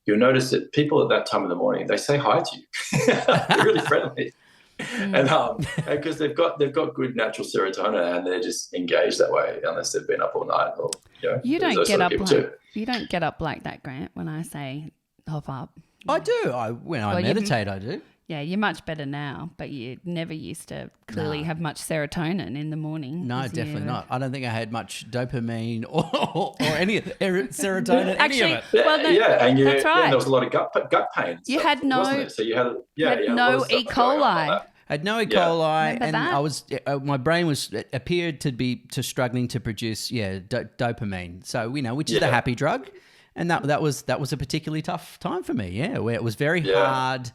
you'll notice that people at that time of the morning, they say hi to you. They're really friendly. And because they've got good natural serotonin and they're just engaged that way, unless they've been up all night. Or you don't get up like that, Grant, when I say hop up. I do. When I meditate, I do. Yeah, you're much better now, but you never used to clearly have much serotonin in the morning. No, definitely not. I don't think I had much dopamine or any serotonin, Actually, any of it. Well, and that's right. there was a lot of gut pain. You had no, wasn't it? So you had no E. coli. I had no E. coli, and that? I was my brain appeared to be struggling to produce dopamine. So which is the happy drug, and that was a particularly tough time for me. Yeah, where it was very hard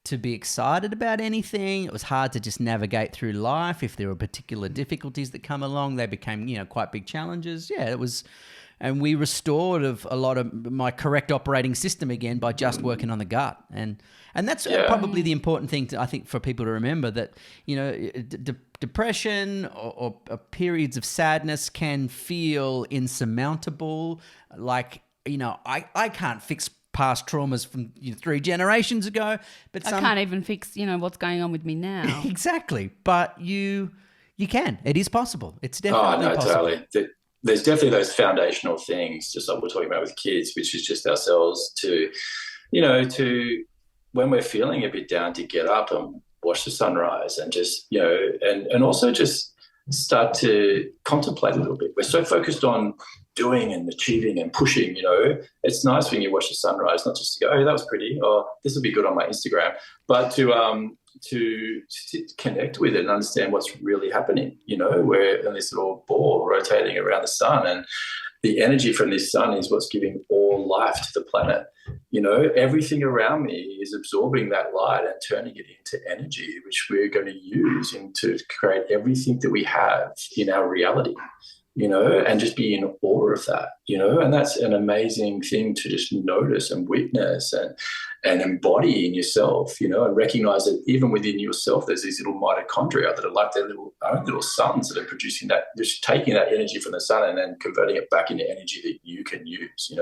to be excited about anything. It was hard to just navigate through life. If there were particular difficulties that come along, they became, quite big challenges. Yeah, it was, and we restored a lot of my correct operating system again by just working on the gut. And that's probably the important thing I think for people to remember, that, depression or periods of sadness can feel insurmountable. Like, I can't fix past traumas from 3 generations ago, but I can't even fix what's going on with me now. Exactly, but you can. It is possible. It's definitely possible. Totally. There's definitely those foundational things, just like we're talking about with kids, which is just ourselves to when we're feeling a bit down, to get up and watch the sunrise, and just and also just start to contemplate a little bit. We're so focused on doing and achieving and pushing, it's nice when you watch the sunrise, not just to go, oh, that was pretty, or this will be good on my Instagram, but to connect with it and understand what's really happening. We're in this little ball rotating around the sun, and the energy from this sun is what's giving all life to the planet. Everything around me is absorbing that light and turning it into energy, which we're going to use to create everything that we have in our reality. and just be in awe of that, and that's an amazing thing to just notice and witness and embody in yourself, and recognize that even within yourself, there's these little mitochondria that are like their own little suns that are producing that, just taking that energy from the sun and then converting it back into energy that you can use,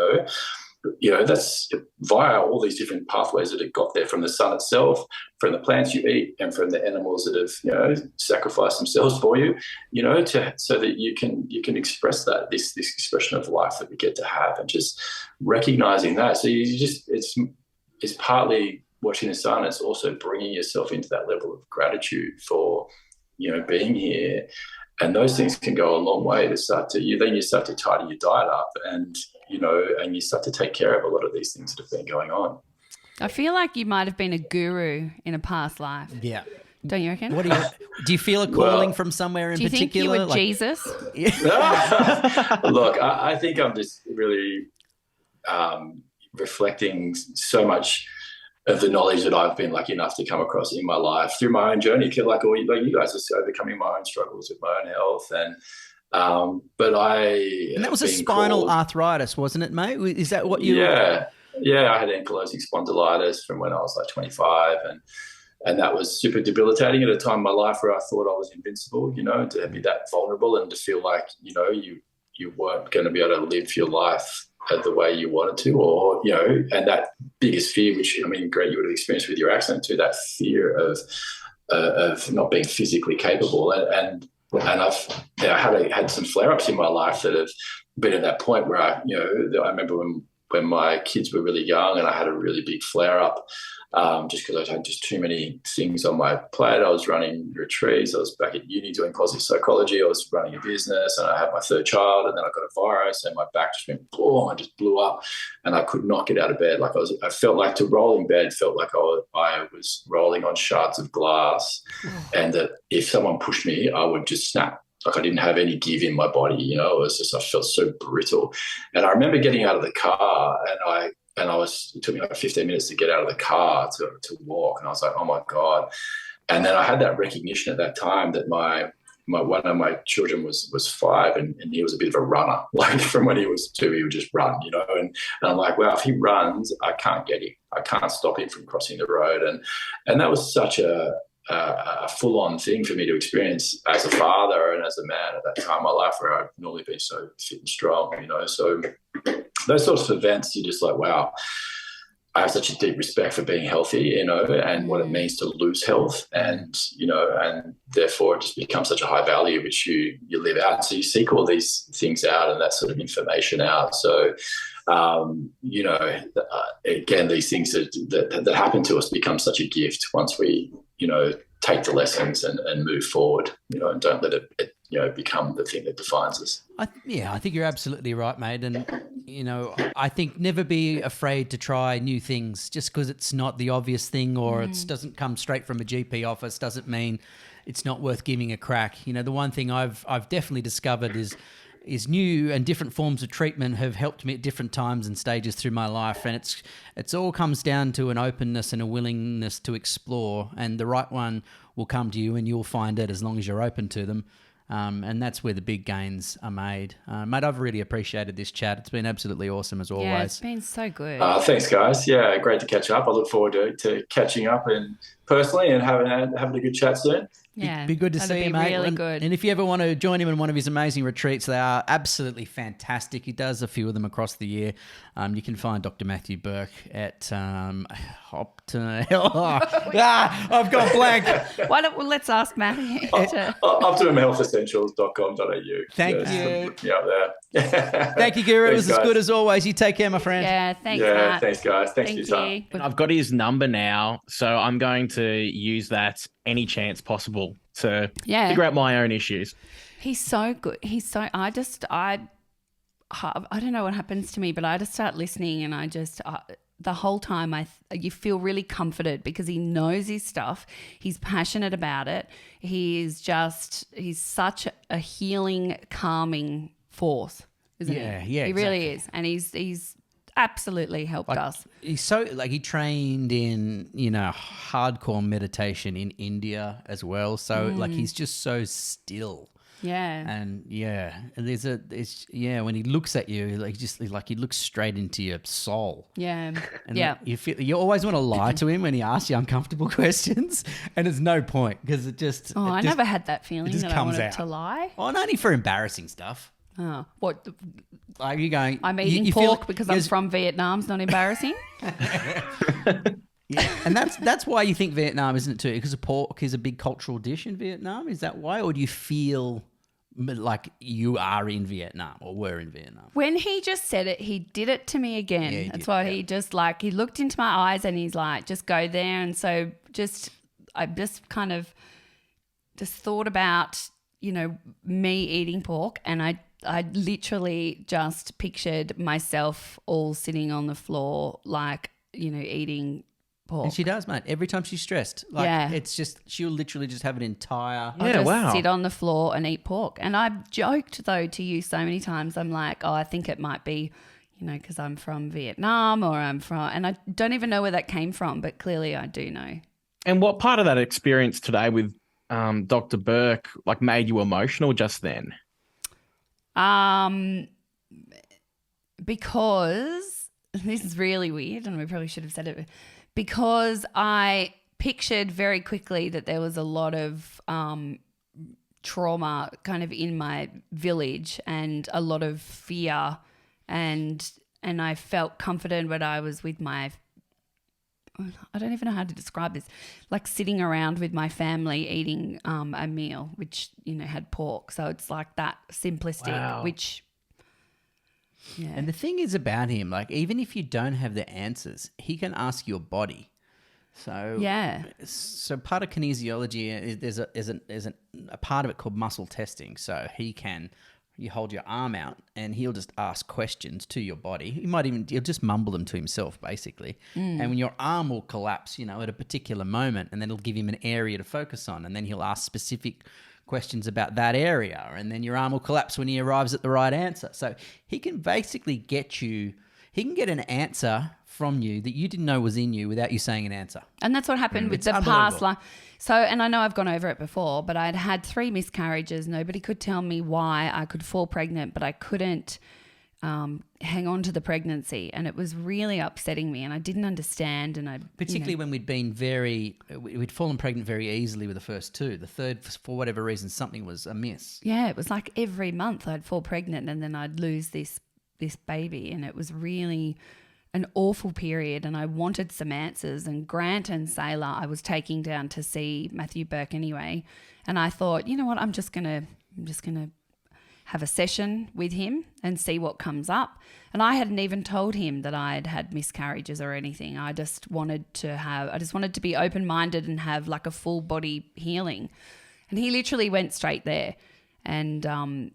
that's via all these different pathways that have got there from the sun itself, from the plants you eat, and from the animals that have, sacrificed themselves for you, so that you can express that, this expression of life that we get to have, and just recognizing that. So it's partly watching the sun. It's also bringing yourself into that level of gratitude for, being here. And those things can go a long way to then you start to tidy your diet up, and you start to take care of a lot of these things that have been going on. I feel like you might have been a guru in a past life. Yeah. Don't you reckon? What do you feel a calling from somewhere in particular? Do you think you were Jesus? Look, I think I'm just really reflecting so much of the knowledge that I've been lucky enough to come across in my life through my own journey, like you guys, just overcoming my own struggles with my own health. And that was a spinal arthritis, wasn't it, mate? Is that what you? Yeah, I had ankylosing spondylitis from when I was like 25, and that was super debilitating at a time in my life where I thought I was invincible. To be that vulnerable and to feel like you weren't going to be able to live your life the way you wanted to, or and that biggest fear, which great, you would have experienced with your accident too, that fear of not being physically capable, and I've had some flare-ups in my life that have been at that point where I remember when my kids were really young and I had a really big flare-up, just because I had just too many things on my plate. I was running retreats. I was back at uni doing positive psychology. I was running a business, and I had my third child, and then I got a virus, and my back just went boom. I just blew up, and I could not get out of bed. I felt like to roll in bed felt like I was rolling on shards of glass, and that if someone pushed me, I would just snap. Like I didn't have any give in my body. I felt so brittle. And I remember getting out of the car, it took me like 15 minutes to get out of the car to walk. And I was like, oh my God. And then I had that recognition at that time that one of my children was 5, and he was a bit of a runner. Like from when he was 2, he would just run, and I'm like, wow, if he runs, I can't get him. I can't stop him from crossing the road. And that was such a full-on thing for me to experience as a father and as a man at that time in my life, where I've normally been so fit and strong, so those sorts of events, you're just like, wow, I have such a deep respect for being healthy, and what it means to lose health, and and therefore it just becomes such a high value which you live out. And so you seek all these things out and that sort of information out. So again, these things that happen to us become such a gift once we take the lessons and move forward, and don't let it become the thing that defines us. I think you're absolutely right, mate. And, I think never be afraid to try new things. Just because it's not the obvious thing, or it doesn't come straight from a GP office, doesn't mean it's not worth giving a crack. The one thing I've definitely discovered is new and different forms of treatment have helped me at different times and stages through my life. And it's all comes down to an openness and a willingness to explore, and the right one will come to you and you'll find it as long as you're open to them. And that's where the big gains are made. Mate, I've really appreciated this chat. It's been absolutely awesome as always. Yeah, it's been so good. Thanks, guys. Yeah, great to catch up. I look forward to catching up and personally and having a good chat soon. Yeah, be good to see you, mate. Really good. And if you ever want to join him in one of his amazing retreats, they are absolutely fantastic. He does a few of them across the year. You can find Dr. Matthew Burke at I've gone blank. Let's ask Matthew. OptimumHealthEssentials.com.au. Thank you. Yeah, there. Thank you, Guru. It was guys. as good as always. You take care, my friend. Yeah, thanks, Yeah, Matt. thanks, guys. Thanks for your time. I've got his number now, so I'm going to use that any chance possible to figure out my own issues. He's so good. I don't know what happens to me, but I just start listening, and the whole time you feel really comforted because he knows his stuff. He's passionate about it. He's such a healing, calming force, isn't he? Yeah, He really is. And he's absolutely helped us. He's so he trained in hardcore meditation in India as well. So he's just so still. Yeah. And when he looks at you, he looks straight into your soul. Yeah. And Yeah. you always want to lie to him when he asks you uncomfortable questions, and there's no point because I never had that feeling just that I comes wanted out. to lie. Oh, and only for embarrassing stuff. Oh, what? Like you going, I'm eating you pork feel- because I'm from Vietnam's not embarrassing. Yeah, and that's why you think Vietnam, isn't it too? Because pork is a big cultural dish in Vietnam. Is that why, or do you feel like you are in Vietnam or were in Vietnam? When he just said it, he did it to me again. Yeah, he That's did, why yeah. he just he looked into my eyes and he's like, just go there. And so I just kind of just thought about, me eating pork, and I literally just pictured myself all sitting on the floor, eating pork. And she does, mate. Every time she's stressed, it's just she'll literally just have an entire. I'll just sit on the floor and eat pork. And I've joked, though, to you so many times, I'm like, I think it might be, because I'm from Vietnam and I don't even know where that came from, but clearly I do know. And what part of that experience today with Dr. Burke made you emotional just then? Because this is really weird, and we probably should have said it, because I pictured very quickly that there was a lot of trauma kind of in my village and a lot of fear, and I felt comforted when I was with I don't even know how to describe this, sitting around with my family eating a meal which had pork. So it's like that simplistic. Wow. Which yeah. And the thing is about him, even if you don't have the answers, he can ask your body. So Yeah. So part of kinesiology is there's a part of it called muscle testing. So you hold your arm out and he'll just ask questions to your body. He'll just mumble them to himself, basically. And when your arm will collapse, at a particular moment, and then it'll give him an area to focus on, and then he'll ask specific questions about that area, and then your arm will collapse when he arrives at the right answer. So he can basically get an answer from you that you didn't know was in you without you saying an answer. And that's what happened with It's the past. unbelievable. And I know I've gone over it before, but I'd had 3 miscarriages. Nobody could tell me why I could fall pregnant, but I couldn't hang on to the pregnancy. And it was really upsetting me, and I didn't understand. And Particularly when we'd fallen pregnant very easily with the first 2. The third, for whatever reason, something was amiss. Yeah, it was like every month I'd fall pregnant and then I'd lose this baby, and it was really an awful period, and I wanted some answers. And Grant and Sailor I was taking down to see Matthew Burke anyway, and I thought, you know what, I'm just gonna have a session with him and see what comes up. And I hadn't even told him that I'd had miscarriages or anything. I just wanted to be open-minded and have a full body healing. And he literally went straight there. And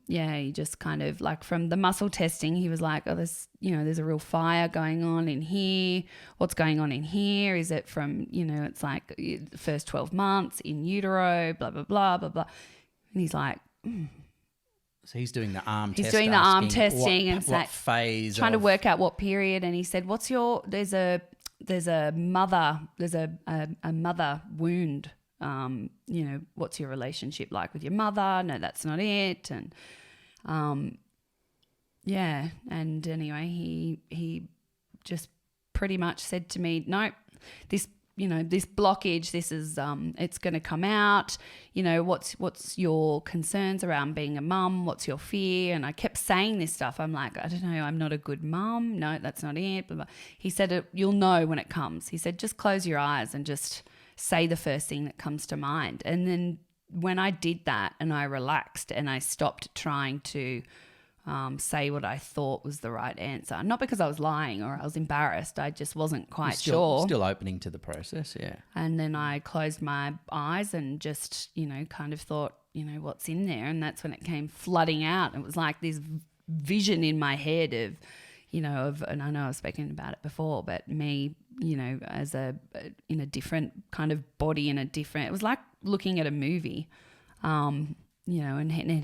he just kind of from the muscle testing, he was like, oh, there's a real fire going on in here. What's going on in here? Is it from, it's the first 12 months in utero, blah, blah, blah, blah, blah. And he's like, So he's doing the arm He's test. doing the arm asking testing and what phase trying to work out what period. And he said, there's a mother wound. What's your relationship like with your mother? No, that's not it. And and anyway, he just pretty much said to me, no, this blockage, this is it's going to come out. What's your concerns around being a mum? What's your fear? And I kept saying this stuff. I'm like, I don't know, I'm not a good mum. No, that's not it. Blah, blah. He said, you'll know when it comes. He said, just close your eyes and just say the first thing that comes to mind. And then when I did that and I relaxed and I stopped trying to say what I thought was the right answer, not because I was lying or I was embarrassed, I just wasn't quite sure. Still opening to the process, yeah. And then I closed my eyes and just, kind of thought, what's in there? And that's when it came flooding out. It was like this vision in my head of, and I know I've spoken about it before, but me, as in a different kind of body, it was like looking at a movie, and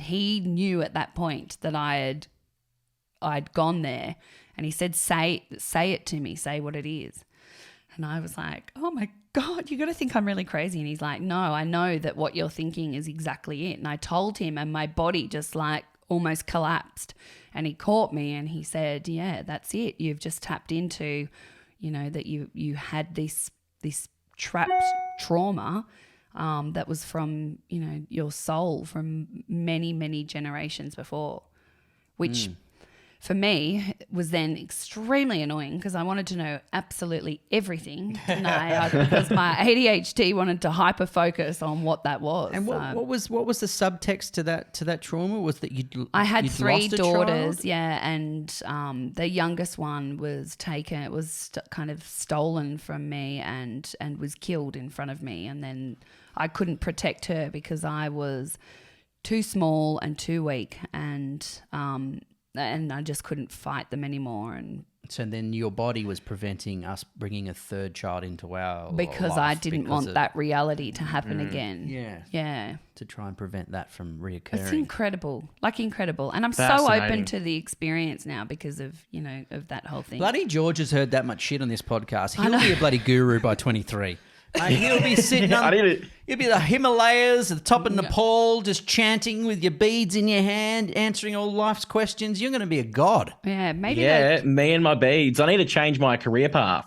he knew at that point that I'd gone there, and he said, say it to me, say what it is. And I was like, oh my God, you got to think I'm really crazy. And he's like, no, I know that what you're thinking is exactly it. And I told him, and my body just like almost collapsed. And he caught me and he said, yeah, that's it. You've just tapped into, that you had this trapped trauma that was from, your soul from many, many generations before, which for me was then extremely annoying because I wanted to know absolutely everything, didn't I? Because my ADHD wanted to hyper focus on what that was. And what was the subtext to that trauma? Was that I had you'd 3 lost a daughters, child? yeah, and the youngest one was taken. It was kind of stolen from me and was killed in front of me, and then I couldn't protect her because I was too small and too weak, and I just couldn't fight them anymore. And so then your body was preventing us bringing a 3rd child into our because life I didn't want that reality to happen again. Yeah. To try and prevent that from reoccurring. It's incredible. And I'm so Fascinating. open to the experience now because of, of that whole thing. Bloody George has heard that much shit on this podcast. He'll be a bloody guru by 23. Mate, he'll be sitting on. You'll be the Himalayas at the top of Nepal, just chanting with your beads in your hand, answering all life's questions. You're going to be a god. Yeah, maybe. Yeah, me and my beads. I need to change my career path.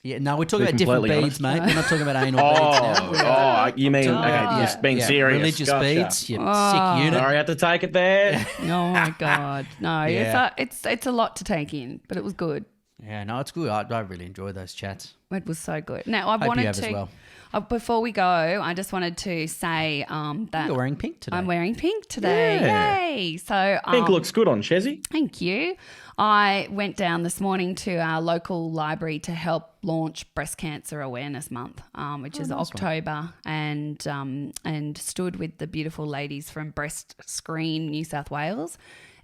Yeah, no, we're talking To about be different completely beads, mate. We're not talking about anal beads now. You mean just being serious? Religious Gotcha. beads, you sick unit. Sorry, I had to take it there. Oh my God, no! Yeah. It's a lot to take in, but it was good. Yeah, no, it's good. I really enjoy those chats. It was so good. Now I Hope wanted you have to. as well. Before we go, I just wanted to say that You're wearing pink today. I'm wearing pink today. Yeah. Yay! So Pink looks good on Chezzi. thank you. I went down this morning to our local library to help launch Breast Cancer Awareness Month, which is October, and stood with the beautiful ladies from Breast Screen New South Wales,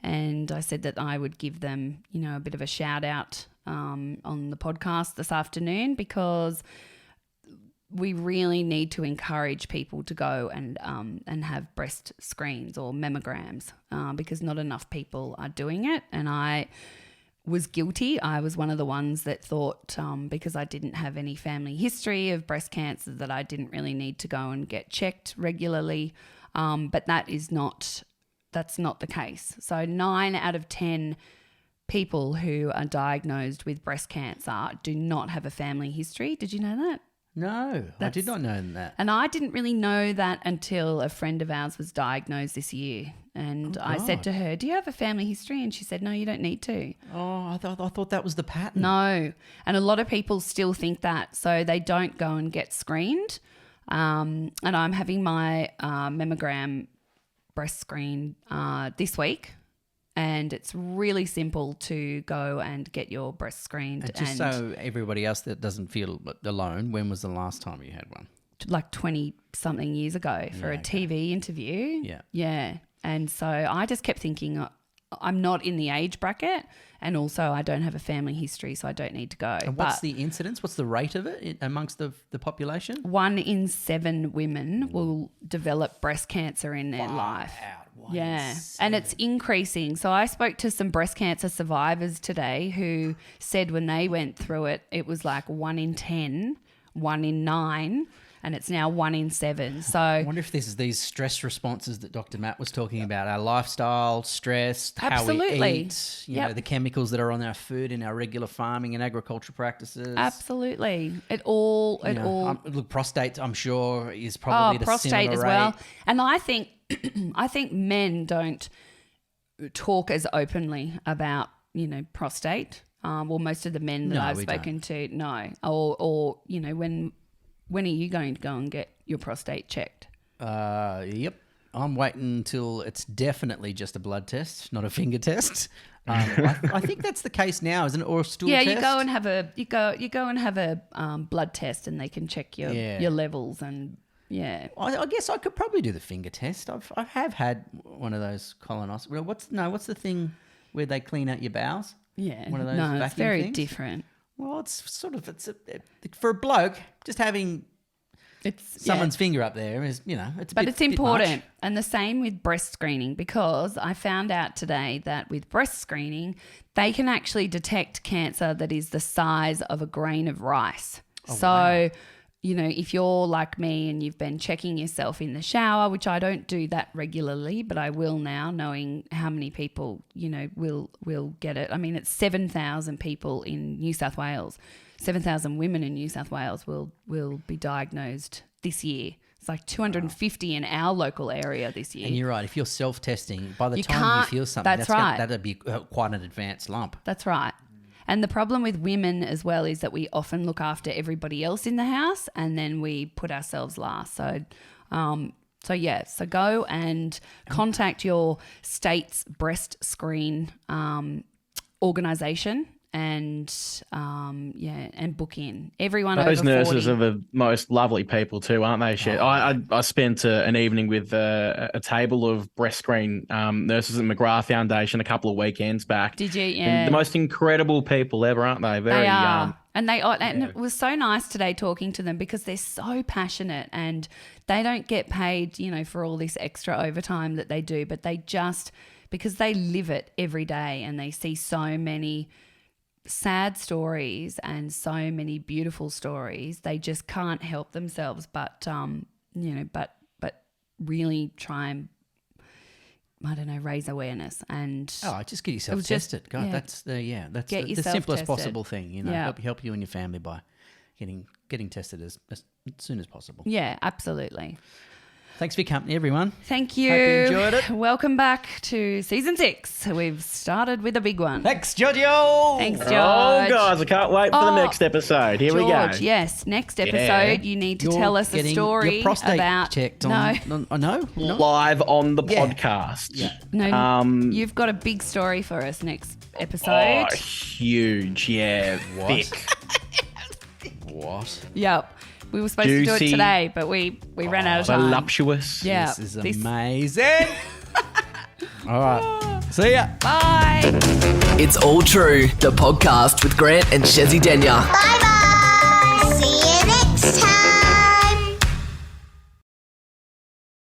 and I said that I would give them, a bit of a shout out on the podcast this afternoon because we really need to encourage people to go and have breast screens or mammograms because not enough people are doing it. And I was guilty. I was one of the ones that thought because I didn't have any family history of breast cancer that I didn't really need to go and get checked regularly. But that's not the case. So 9 out of 10 people who are diagnosed with breast cancer do not have a family history. Did you know that? No, I did not know that. And I didn't really know that until a friend of ours was diagnosed this year. And I said to her, do you have a family history? And she said, no, you don't need to. Oh, I thought that was the pattern. No. And a lot of people still think that. So they don't go and get screened. And I'm having my mammogram breast screen this week. And it's really simple to go and get your breast screened. And just so everybody else that doesn't feel alone, when was the last time you had one? Like 20-something years ago for a TV interview. Yeah. Yeah. And so I just kept thinking I'm not in the age bracket and also I don't have a family history, so I don't need to go. And what's the incidence? What's the rate of it amongst the population? 1 in 7 women will develop breast cancer in their life. Yeah, and it's increasing. So I spoke to some breast cancer survivors today who said when they went through it, it was like 1 in 10, 1 in 9, and it's now 1 in 7. So I wonder if this is these stress responses that Dr. Matt was talking about, our lifestyle, stress, how we eat, you know, the chemicals that are on our food in our regular farming and agriculture practices. Absolutely. It all look, prostate, I'm sure, is probably at a prostate similar as rate. well. And I think men don't talk as openly about, prostate. Well, most of the men that I've spoken to, no. Or when are you going to go and get your prostate checked? Yep. I'm waiting until it's definitely just a blood test, not a finger test. I think that's the case now, isn't it? Or a stool test? Yeah, you go and have a blood test, and they can check your levels and. Yeah, I guess I could probably do the finger test. I have had one of those colonoscopies. What's the thing where they clean out your bowels? Yeah, one of those no, it's very things? different. Well, it's for a bloke just having someone's finger up there is it's a bit. But it's important, much. and the same with breast screening because I found out today that with breast screening they can actually detect cancer that is the size of a grain of rice. So, you know, if you're like me and you've been checking yourself in the shower, which I don't do that regularly, but I will now, knowing how many people, you know, will get it. I mean, it's 7,000 people in New South Wales. 7,000 women in New South Wales will be diagnosed this year. It's like 250 in our local area this year. And you're right. If you're self-testing, by the You time can't- you feel something, that's right. that'd be quite an advanced lump. That's right. And the problem with women as well is that we often look after everybody else in the house and then we put ourselves last. So go and contact your state's breast screen organisation and book in. Everyone Those over nurses 40. are the most lovely people too, aren't they? Shit. I spent an evening with a table of breast screen nurses at McGrath Foundation a couple of weekends back. Did you? Yeah. And the most incredible people ever, aren't they? Very They are. And it was so nice today talking to them because they're so passionate and they don't get paid, you know, for all this extra overtime that they do, but they just, because they live it every day and they see so many sad stories and so many beautiful stories, they just can't help themselves but really try and, I don't know, raise awareness and Just get yourself tested. God, that's the Get the yourself simplest tested. possible thing. You know, Yeah. help you and your family by getting tested as soon as possible. yeah, absolutely. Thanks for your company, everyone. Thank you. Hope you enjoyed it. Welcome back to season 6. We've started with a big one. Thanks, Giorgio. Thanks, George. Oh, guys, I can't wait for the Oh, next episode. Here we go. George, yes. Next episode, you need to You're tell us a getting story your prostate about. checked. No, No. Live on the Yeah. podcast. Yeah. no. You've got a big story for us next episode. Oh, huge. Yeah. What? Thick. What? Yep. We were supposed to do Juicy. it today, but we ran out of time. Voluptuous. Yeah. This is amazing. All right. See ya. Bye. It's All True, the podcast with Grant and Chezzi Denya. Bye